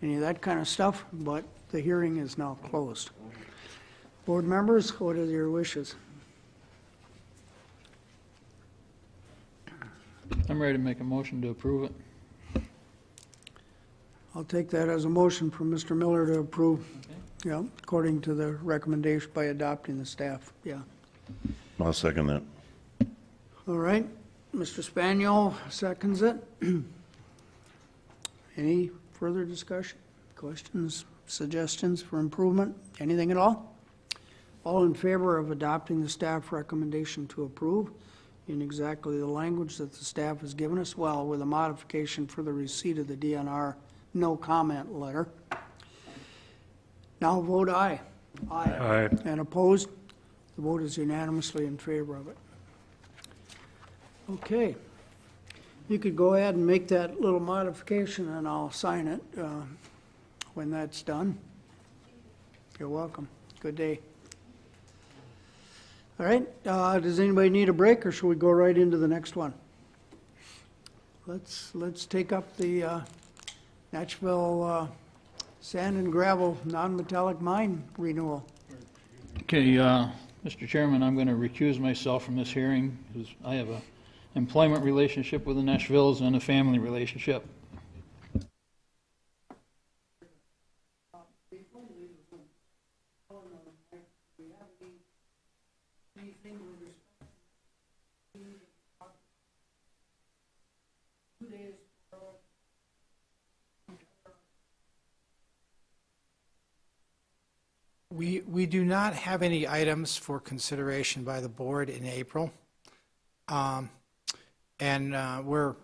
Speaker 3: any of that kind of stuff, but the hearing is now closed. Board members, what are your wishes?
Speaker 1: I'm ready to make a motion to approve it.
Speaker 3: I'll take that as a motion from Mr. Miller to approve,
Speaker 1: Okay.
Speaker 3: yeah, according to the recommendation by adopting the staff, yeah.
Speaker 2: I'll second that.
Speaker 3: All right, Mr. Spaniel seconds it. Any further discussion, questions, suggestions for improvement, anything at all? All in favor of adopting the staff recommendation to approve in exactly the language that the staff has given us, well, with a modification for the receipt of the DNR no comment letter. Now vote aye. Aye.
Speaker 4: Aye.
Speaker 3: And opposed? The vote is unanimously in favor of it. Okay. You could go ahead and make that little modification and I'll sign it when that's done. You're welcome. Good day. All right, does anybody need a break or should we go right into the next one? Let's take up the Nashville sand and gravel non-metallic mine renewal.
Speaker 1: Okay, Mr. Chairman, I'm going to recuse myself from this hearing because I have an employment relationship with the Nashvilles and a family relationship.
Speaker 6: We do not have any items for consideration by the board in April. And we're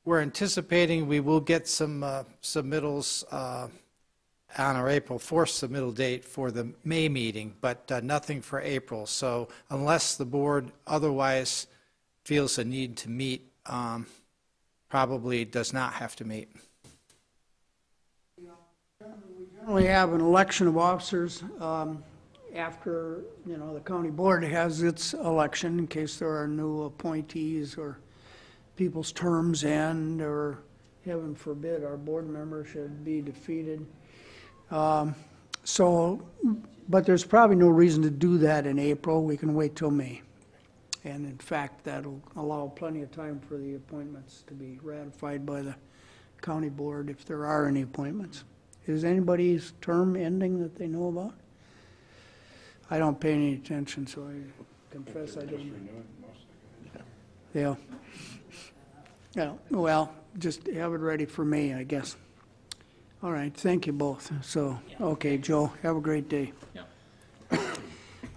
Speaker 6: anticipating we will get some submittals on our April 4th submittal date for the May meeting, but nothing for April. So unless the board otherwise feels a need to meet, probably does not have to meet.
Speaker 3: We have an election of officers after, the county board has its election in case there are new appointees or people's terms end, or heaven forbid, our board member should be defeated. But there's probably no reason to do that in April. We can wait till May. And in fact, that'll allow plenty of time for the appointments to be ratified by the county board if there are any appointments. Is anybody's term ending that they know about? I don't pay any attention, so I confess I don't. Yeah. Yeah, well, just have it ready for me, I guess. All right, thank you both. So, okay, Joe, have a great day.
Speaker 1: Yeah.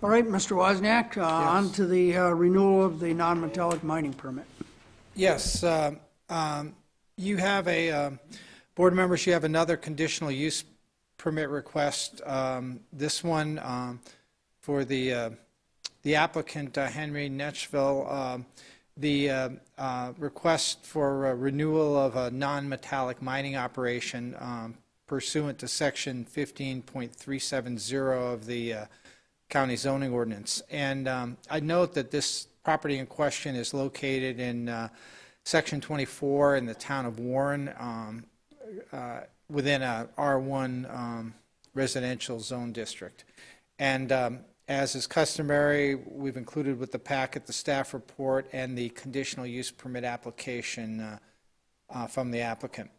Speaker 3: All right, Mr. Wozniak, on to the renewal of the non-metallic mining permit.
Speaker 6: Yes, you have a, board members, you have another conditional use permit request. This one for the applicant, Henry Nashville, the request for renewal of a non-metallic mining operation pursuant to section 15.370 of the county zoning ordinance. And I note that this property in question is located in section 24 in the town of Warren. within a R1 residential zone district. And as is customary, we've included with the packet the staff report and the conditional use permit application from the applicant.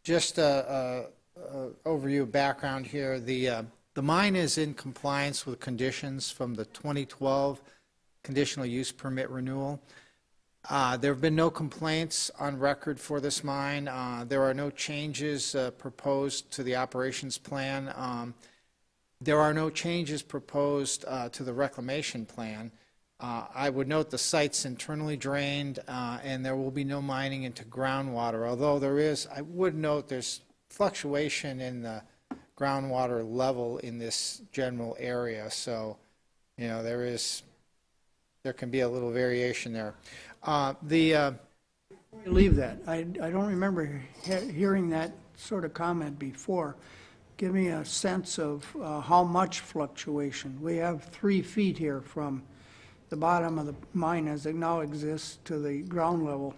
Speaker 6: Just a overview of background here. The mine is in compliance with conditions from the 2012 conditional use permit renewal. There have been no complaints on record for this mine. There are no changes proposed to the operations plan. There are no changes proposed to the reclamation plan. I would note the site's internally drained, and there will be no mining into groundwater, although I would note there's fluctuation in the groundwater level in this general area, so, there can be a little variation there.
Speaker 3: Leave that. I don't remember hearing that sort of comment before. Give me a sense of how much fluctuation. We have 3 feet here from the bottom of the mine as it now exists to the ground level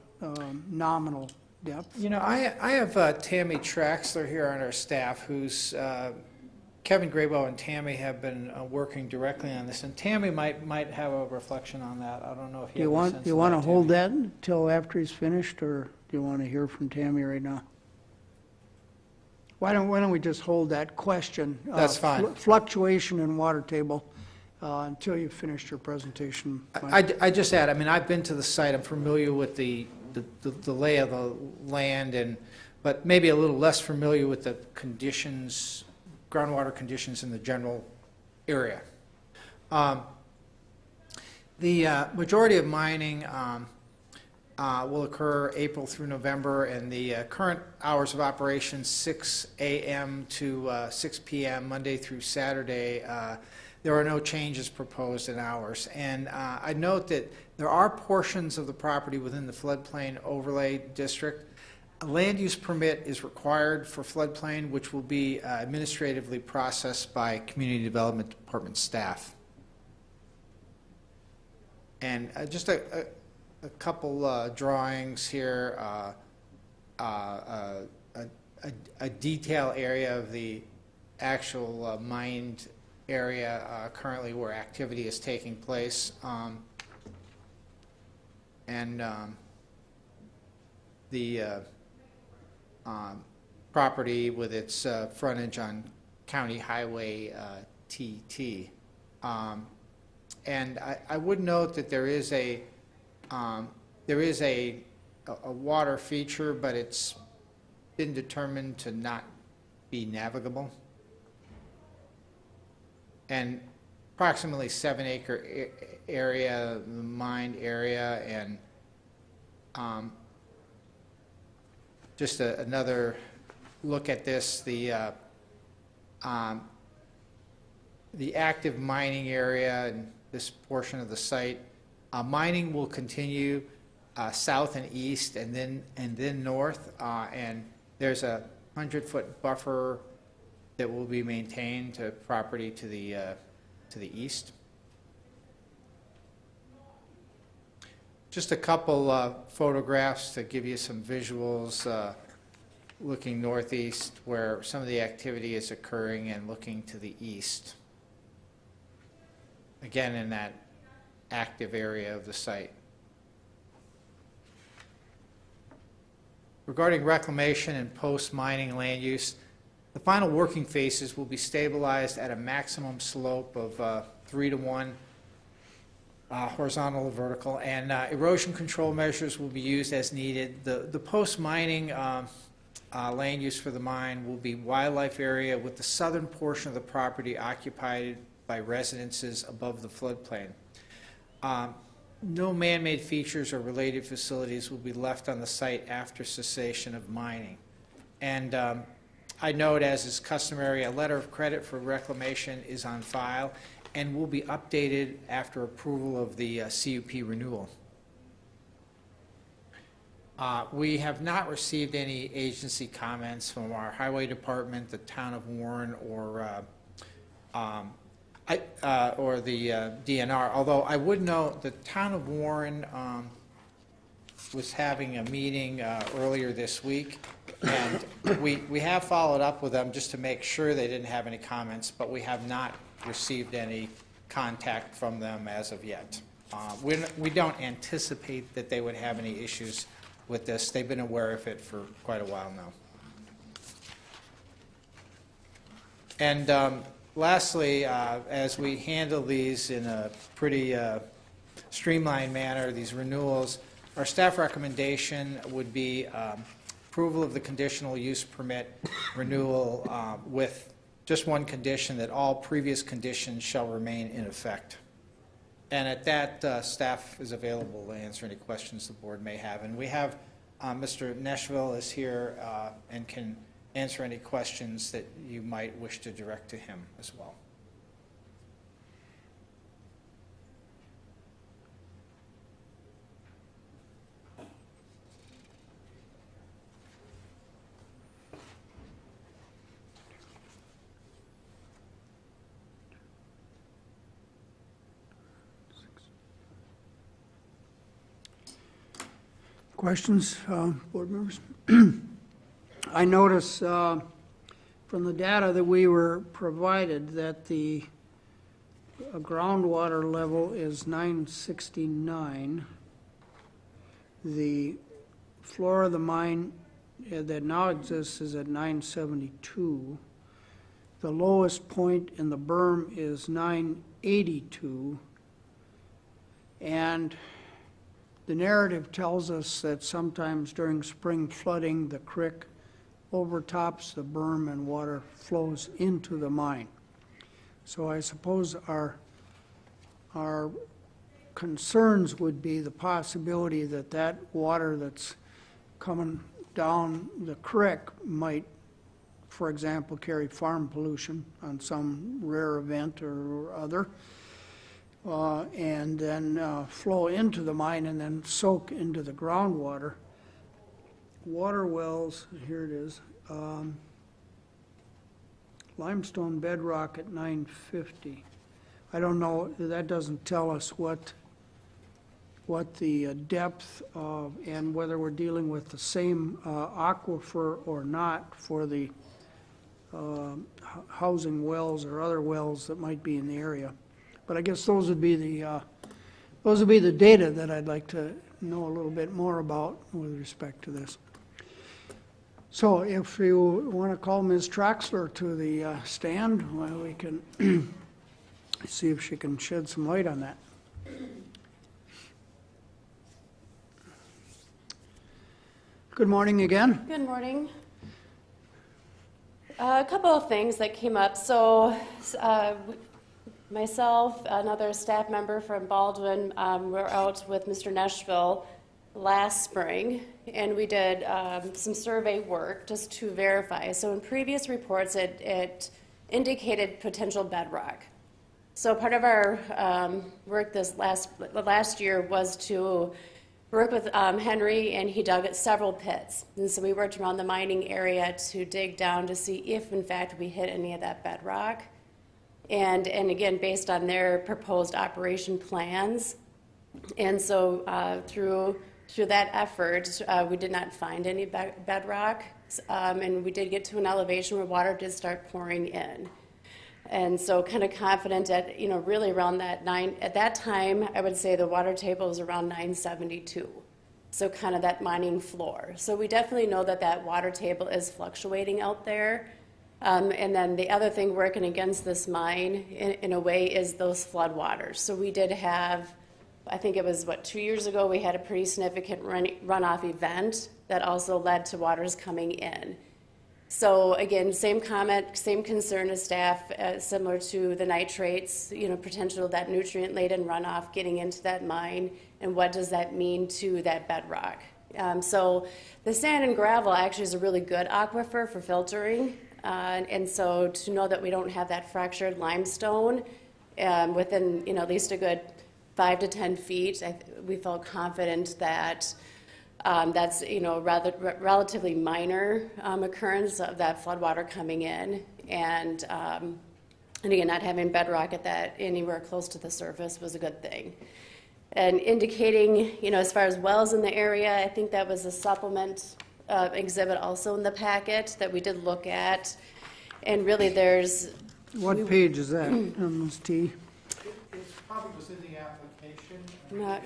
Speaker 3: nominal depth.
Speaker 6: I have Tammy Traxler here on our staff, who's Kevin Graybow and Tammy have been working directly on this, and Tammy might have a reflection on that. I don't know if
Speaker 3: Do you want to hold that until after he's finished, or do you want to hear from Tammy right now? Why don't we just hold that question?
Speaker 6: That's fine.
Speaker 3: Fluctuation in water table until you finished your presentation.
Speaker 6: I just add, I've been to the site. I'm familiar with the lay of the land, but maybe a little less familiar with the conditions, groundwater conditions in the general area. The majority of mining will occur April through November, and the current hours of operation 6 a.m. to 6 p.m. Monday through Saturday. There are no changes proposed in hours. And I note that there are portions of the property within the floodplain overlay district. A land use permit is required for floodplain, which will be administratively processed by Community Development Department staff. And just a couple drawings here, a detail area of the actual mined area currently where activity is taking place, and the property with its frontage on County Highway TT. And I would note that there is a water feature, but it's been determined to not be navigable. And approximately 7-acre area, the mined area, and just another look at this, the active mining area in this portion of the site. Mining will continue south and east, and then north, and there's a 100-foot buffer that will be maintained to property to the east. Just a couple photographs to give you some visuals looking northeast where some of the activity is occurring, and looking to the east. Again, in that active area of the site. Regarding reclamation and post-mining land use, the final working phases will be stabilized at a maximum slope of 3-to-1 horizontal to vertical, and erosion control measures will be used as needed. The post-mining land use for the mine will be wildlife area, with the southern portion of the property occupied by residences above the floodplain. No man-made features or related facilities will be left on the site after cessation of mining. And I note, as is customary, a letter of credit for reclamation is on file and will be updated after approval of the CUP renewal. We have not received any agency comments from our highway department, the town of Warren, or the DNR, although I would note the town of Warren was having a meeting earlier this week, and we have followed up with them just to make sure they didn't have any comments, but we have not received any contact from them as of yet. We don't anticipate that they would have any issues with this. They've been aware of it for quite a while now. And lastly, as we handle these in a pretty streamlined manner, these renewals, our staff recommendation would be approval of the conditional use permit renewal with just one condition, that all previous conditions shall remain in effect. And at that, staff is available to answer any questions the board may have. And we have Mr. Nashville is here and can answer any questions that you might wish to direct to him as well.
Speaker 3: Questions, board members? I notice from the data that we were provided that the groundwater level is 969. The floor of the mine that now exists is at 972. The lowest point in the berm is 982. And the narrative tells us that sometimes during spring flooding, the creek overtops the berm and water flows into the mine. So I suppose our concerns would be the possibility that that water that's coming down the creek might, for example, carry farm pollution on some rare event or other. And then flow into the mine and then soak into the groundwater. Water wells, here it is, limestone bedrock at 950. I don't know, that doesn't tell us what the depth of, and whether we're dealing with the same aquifer or not for the housing wells or other wells that might be in the area. But I guess those would be the data that I'd like to know a little bit more about with respect to this. So if you want to call Ms. Traxler to the stand, well, we can see if she can shed some light on that. Good morning again.
Speaker 10: Good morning. A couple of things that came up. So myself, another staff member from Baldwin, were out with Mr. Nashville last spring, and we did some survey work just to verify. So in previous reports, it indicated potential bedrock. So part of our work this last year was to work with Henry, and he dug several pits. And so we worked around the mining area to dig down to see if, in fact, we hit any of that bedrock. And again, based on their proposed operation plans. And so through that effort, we did not find any bedrock. And we did get to an elevation where water did start pouring in. And so kind of confident at, really around that at that time, I would say the water table was around 972. So kind of that mining floor. So we definitely know that that water table is fluctuating out there. And then the other thing working against this mine, in a way, is those flood waters. So we did have, I think it was, 2 years ago, we had a pretty significant runoff event that also led to waters coming in. So again, same comment, same concern as staff, similar to the nitrates, potential that nutrient-laden runoff getting into that mine, and what does that mean to that bedrock. So the sand and gravel actually is a really good aquifer for filtering. And so to know that we don't have that fractured limestone within, at least a good 5 to 10 feet, we felt confident that that's, relatively minor occurrence of that floodwater coming in. And again, not having bedrock at that anywhere close to the surface was a good thing. and indicating, as far as wells in the area. I think that was a supplement exhibit also in the packet that we did look at. And really there's...
Speaker 3: What page is that, Ms. T?
Speaker 6: It's probably was in the application.
Speaker 10: Not,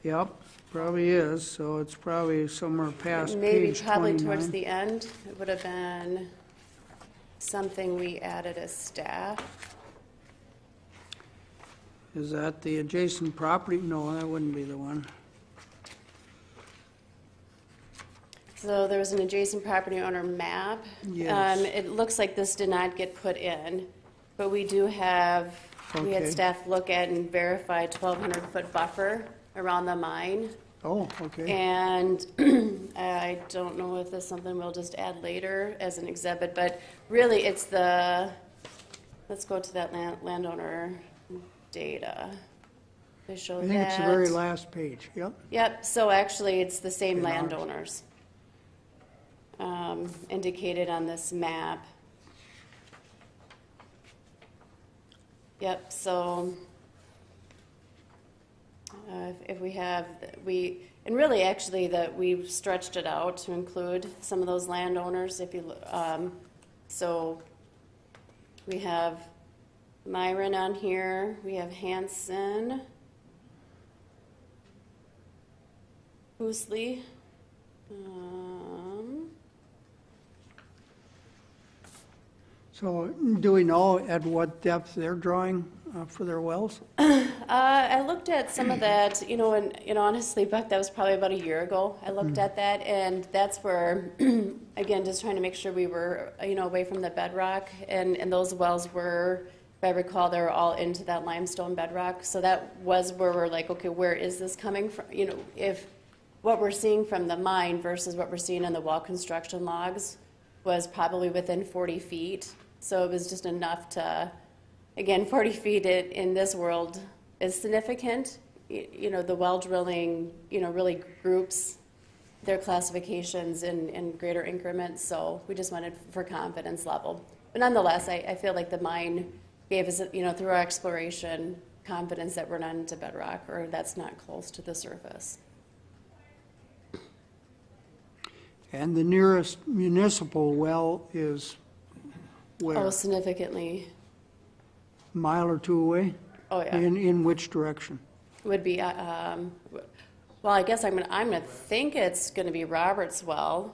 Speaker 3: Yep, probably is, so it's probably somewhere past
Speaker 10: maybe
Speaker 3: page
Speaker 10: probably
Speaker 3: 29.
Speaker 10: towards the end. It would have been something we added as staff.
Speaker 3: Is that the adjacent property? No, that wouldn't be the one.
Speaker 10: So there was an adjacent property owner map.
Speaker 3: Yes.
Speaker 10: It looks like this did not get put in, but we do have, we had
Speaker 3: Okay.
Speaker 10: staff look at and verify 1,200-foot buffer around the mine.
Speaker 3: Oh, okay.
Speaker 10: And I don't know if that's something we'll just add later as an exhibit, but really it's the, let's go to that landowner data. They show
Speaker 3: I
Speaker 10: that.
Speaker 3: think it's the very last page, yep.
Speaker 10: Yep, so actually it's the same
Speaker 3: Okay, now it's-
Speaker 10: landowners indicated on this map. Yep, so if we have, and really actually that we've stretched it out to include some of those landowners if you, so we have Myron on here, we have Hanson, Hoosley,
Speaker 3: So do we know at what depth they're drawing for their wells?
Speaker 10: I looked at some of that, and honestly, Buck, that was probably about a year ago. I looked at that, and that's where, again, just trying to make sure we were, away from the bedrock, and those wells were, if I recall, they were all into that limestone bedrock. So that was where we're like, okay, where is this coming from? If what we're seeing from the mine versus what we're seeing in the wall construction logs was probably within 40 feet. So it was just enough to, again, 40 feet in this world is significant. The well drilling, really groups their classifications in greater increments. So we just wanted for confidence level. But nonetheless, I feel like the mine gave us, through our exploration, confidence that we're not into bedrock or that's not close to the surface.
Speaker 3: And the nearest municipal well is where?
Speaker 10: Oh, significantly.
Speaker 3: Mile or two away?
Speaker 10: Oh, yeah.
Speaker 3: In which direction?
Speaker 10: Would be, well, I guess I'm gonna think it's gonna be Robert's well.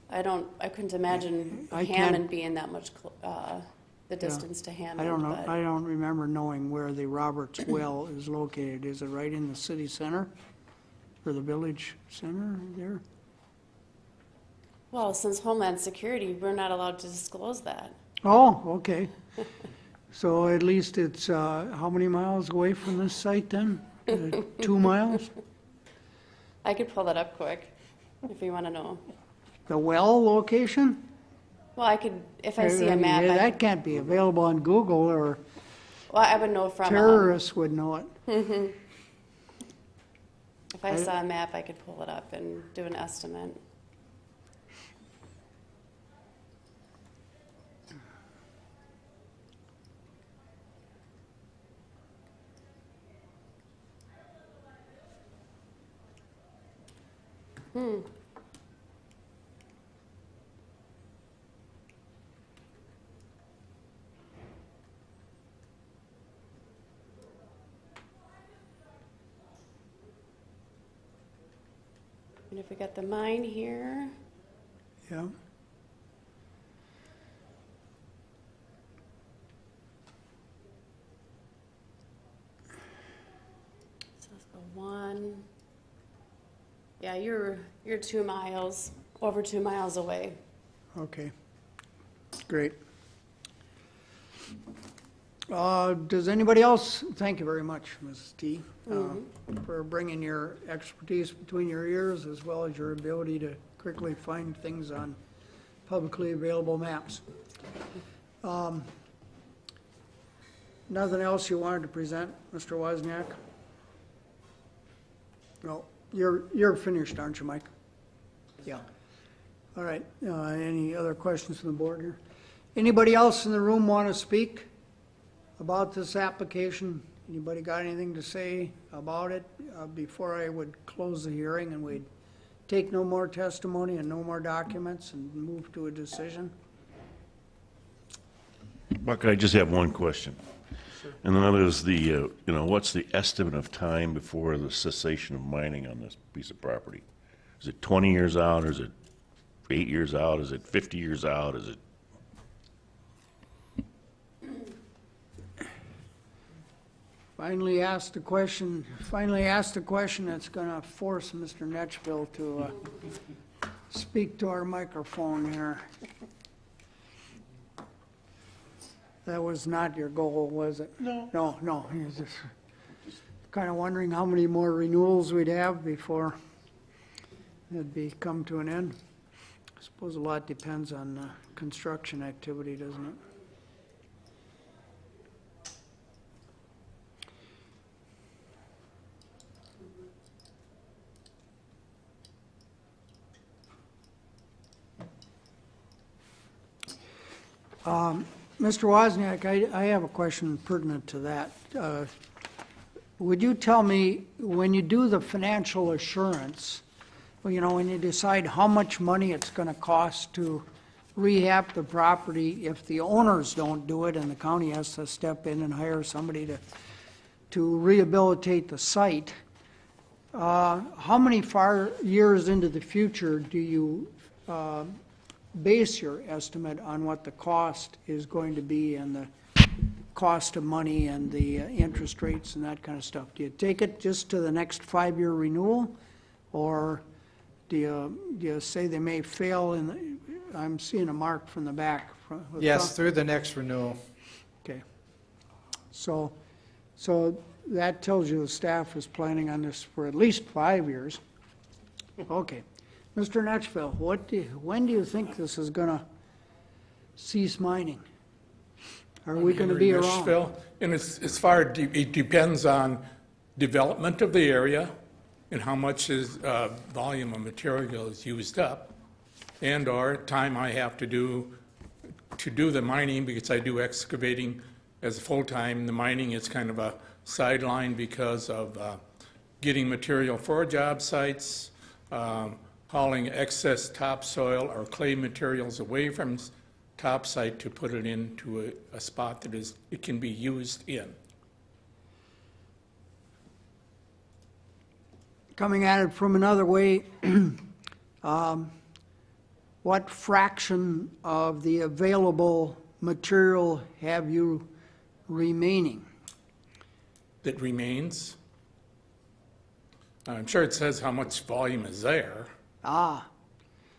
Speaker 10: I couldn't imagine
Speaker 3: I can't-
Speaker 10: Hammond being that much, the distance to Hammond.
Speaker 3: I don't know,
Speaker 10: but-
Speaker 3: I don't remember knowing where the Roberts Well is located. Is it right in the city center? Or the village center there?
Speaker 10: Well, since Homeland Security, we're not allowed to disclose that.
Speaker 3: Oh, okay. So at least it's, how many miles away from this site then? 2 miles?
Speaker 10: I could pull that up quick, if you wanna know.
Speaker 3: The well location?
Speaker 10: Well, I could, if I see a
Speaker 3: mean,
Speaker 10: map,
Speaker 3: that can't be available on Google, or
Speaker 10: well, I would know from,
Speaker 3: terrorists would know it.
Speaker 10: if I saw a map, I could pull it up and do an estimate. And if we got the mine here,
Speaker 3: Yeah.
Speaker 10: so let's go 1. Yeah, you're 2 miles, over 2 miles away.
Speaker 3: Okay, great. Does anybody else, thank you very much, Mrs. T, for bringing your expertise between your ears as well as your ability to quickly find things on publicly available maps. Nothing else you wanted to present, Mr. Wozniak? No, you're finished, aren't you, Mike? Yeah. All right, any other questions from the board here? Anybody else in the room want to speak about this application Anybody got anything to say about it before I would close the hearing and we'd take no more testimony and no more documents and move to a decision?
Speaker 2: Buck, I just have one question. And that is what's the estimate of time before the cessation of mining on this piece of property? Is it 20 years out, or is it 8 years out, is it 50 years out, is it?
Speaker 3: Finally asked a question that's gonna force Mr. Nashville to speak to our microphone here. That was not your goal, was it? No. No, he was just kind of wondering how many more renewals we'd have before it'd come to an end. I suppose a lot depends on construction activity, doesn't it? Mr. Wozniak, I have a question pertinent to that. Would you tell me, when you do the financial assurance, when you decide how much money it's going to cost to rehab the property if the owners don't do it and the county has to step in and hire somebody to rehabilitate the site, how many years into the future do you base your estimate on what the cost is going to be and the cost of money and the interest rates and that kind of stuff? Do you take it just to the next 5-year renewal, or do you say they may fail I'm seeing a mark from the back.
Speaker 6: Yes, through the next renewal.
Speaker 3: Okay. So that tells you the staff is planning on this for at least 5 years. Okay. Mr. Nashville, when do you think this is going to cease mining? Are we going to be around?
Speaker 11: Nashville, and it depends on development of the area and how much volume of material is used up, and or time I have to do the mining, because I do excavating as a full-time. The mining is kind of a sideline because of getting material for job sites, hauling excess topsoil or clay materials away from topsite to put it into a spot that it can be used in.
Speaker 3: Coming at it from another way, what fraction of the available material have you remaining?
Speaker 11: That remains? I'm sure it says how much volume is there.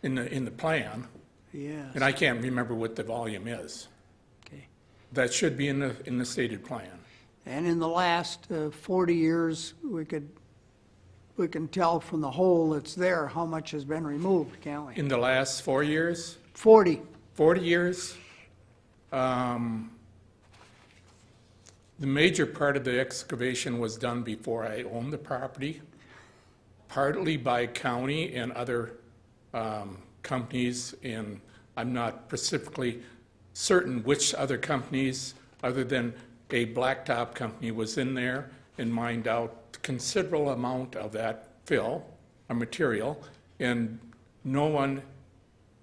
Speaker 11: In the plan.
Speaker 3: Yes.
Speaker 11: And I can't remember what the volume is.
Speaker 3: Okay.
Speaker 11: That should be in the stated plan.
Speaker 3: And in the last 40 years, we can tell from the hole that's there how much has been removed, can't we?
Speaker 11: In the last 4 years?
Speaker 3: 40.
Speaker 11: 40 years? The major part of the excavation was done before I owned the property, partly by county and other companies, and I'm not specifically certain which other companies, other than a blacktop company, was in there and mined out a considerable amount of that fill or material, and no one,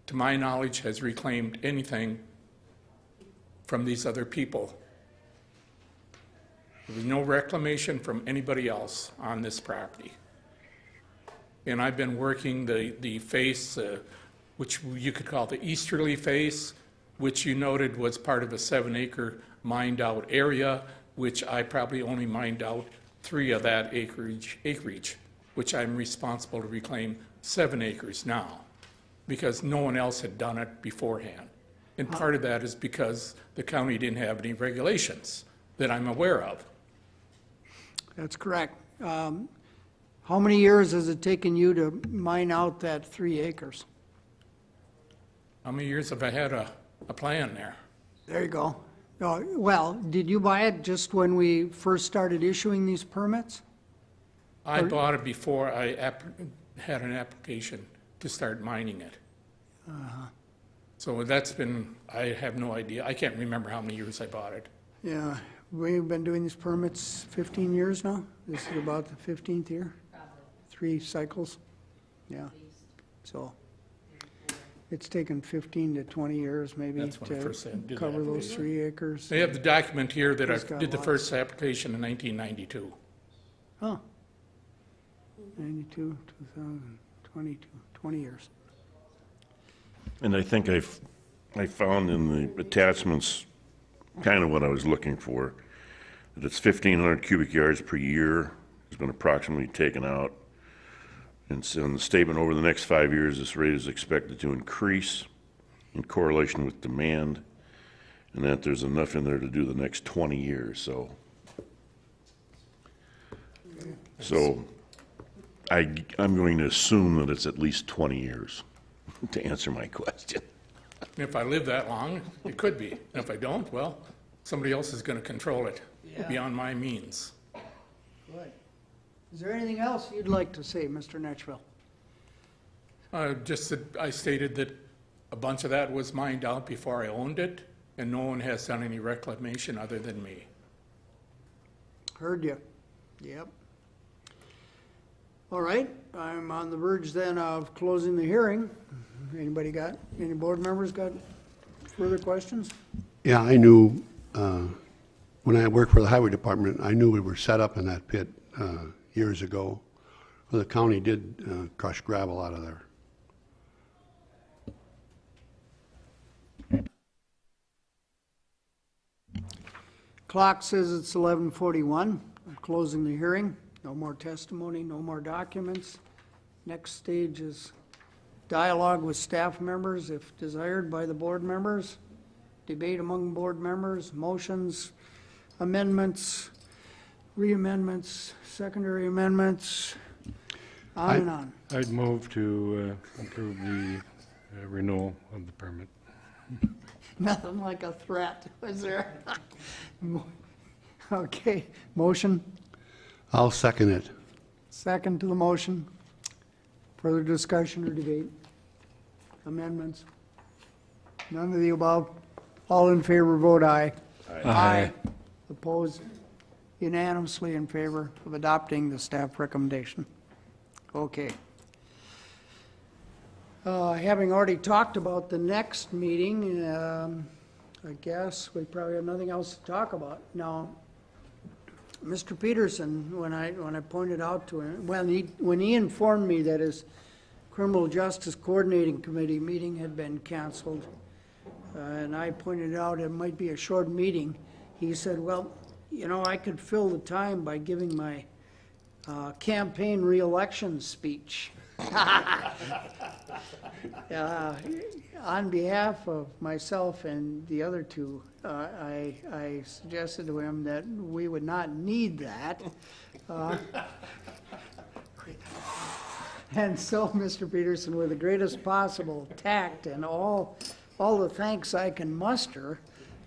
Speaker 11: to my knowledge, has reclaimed anything from these other people. There was no reclamation from anybody else on this property. And I've been working the face, which you could call the easterly face, which you noted was part of a 7-acre mined out area, which I probably only mined out 3 of that acreage, which I'm responsible to reclaim 7 acres now, because no one else had done it beforehand. And part of that is because the county didn't have any regulations that I'm aware of.
Speaker 3: That's correct. How many years has it taken you to mine out that 3 acres?
Speaker 11: How many years have I had a plan there?
Speaker 3: There you go. Well, did you buy it just when we first started issuing these permits?
Speaker 11: I bought it before I had an application to start mining it. So that's been, I have no idea. I can't remember how many years I bought it.
Speaker 3: Yeah, We've been doing these permits 15 years now? This is about the 15th year? 3 cycles? Yeah. So it's taken 15 to 20 years maybe
Speaker 11: That's when I first
Speaker 3: to
Speaker 11: did
Speaker 3: cover
Speaker 11: that.
Speaker 3: those 3 acres.
Speaker 11: They have the document here that
Speaker 3: He's
Speaker 11: I
Speaker 3: got
Speaker 11: did the
Speaker 3: lots.
Speaker 11: first application in 1992.
Speaker 3: Oh. 92, 2022, 20 years.
Speaker 2: And I think I found in the attachments kind of what I was looking for. That it's 1,500 cubic yards per year has been approximately taken out. And so in the statement, over the next 5 years, this rate is expected to increase in correlation with demand, and that there's enough in there to do the next 20 years, so. So I'm going to assume that it's at least 20 years to answer my question.
Speaker 11: And if I live that long, it could be. And if I don't, well, somebody else is going to control it beyond my means.
Speaker 3: Good. Is there anything else you'd like to say, Mr. Nashville?
Speaker 11: Just that I stated that a bunch of that was mined out before I owned it, and no one has done any reclamation other than me.
Speaker 3: Heard you. Yep. All right, I'm on the verge then of closing the hearing. Any board members got further questions?
Speaker 5: Yeah, I knew, when I worked for the highway department, I knew we were set up in that pit years ago. Well, the county did crush gravel out of there.
Speaker 3: Clock says it's 11:41. I'm closing the hearing. No more testimony, no more documents. Next stage is dialogue with staff members if desired by the board members, debate among board members, motions, amendments, re-amendments, secondary amendments, on and on.
Speaker 4: I'd move to approve the renewal of the permit.
Speaker 3: Nothing like a threat, was there? Okay, motion,
Speaker 5: I'll second it.
Speaker 3: second to the motion. Further discussion or debate? Amendments? None of the above? All in favor, vote aye. Aye. Opposed? Unanimously in favor of adopting the staff recommendation. Okay. Having already talked about the next meeting, I guess we probably have nothing else to talk about. Now, Mr. Peterson, when I pointed out to him, when he informed me that his Criminal Justice Coordinating Committee meeting had been canceled, and I pointed out it might be a short meeting, he said, well, you know, I could fill the time by giving my campaign re-election speech. On behalf of myself and the other two, I suggested to him that we would not need that. And so, Mr. Peterson, with the greatest possible tact and all the thanks I can muster,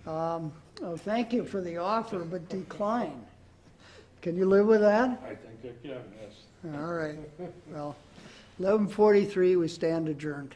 Speaker 3: thank you for the offer, but decline. Can you live with that?
Speaker 4: I think I can, yes.
Speaker 3: All right. Well, 11:43, we stand adjourned.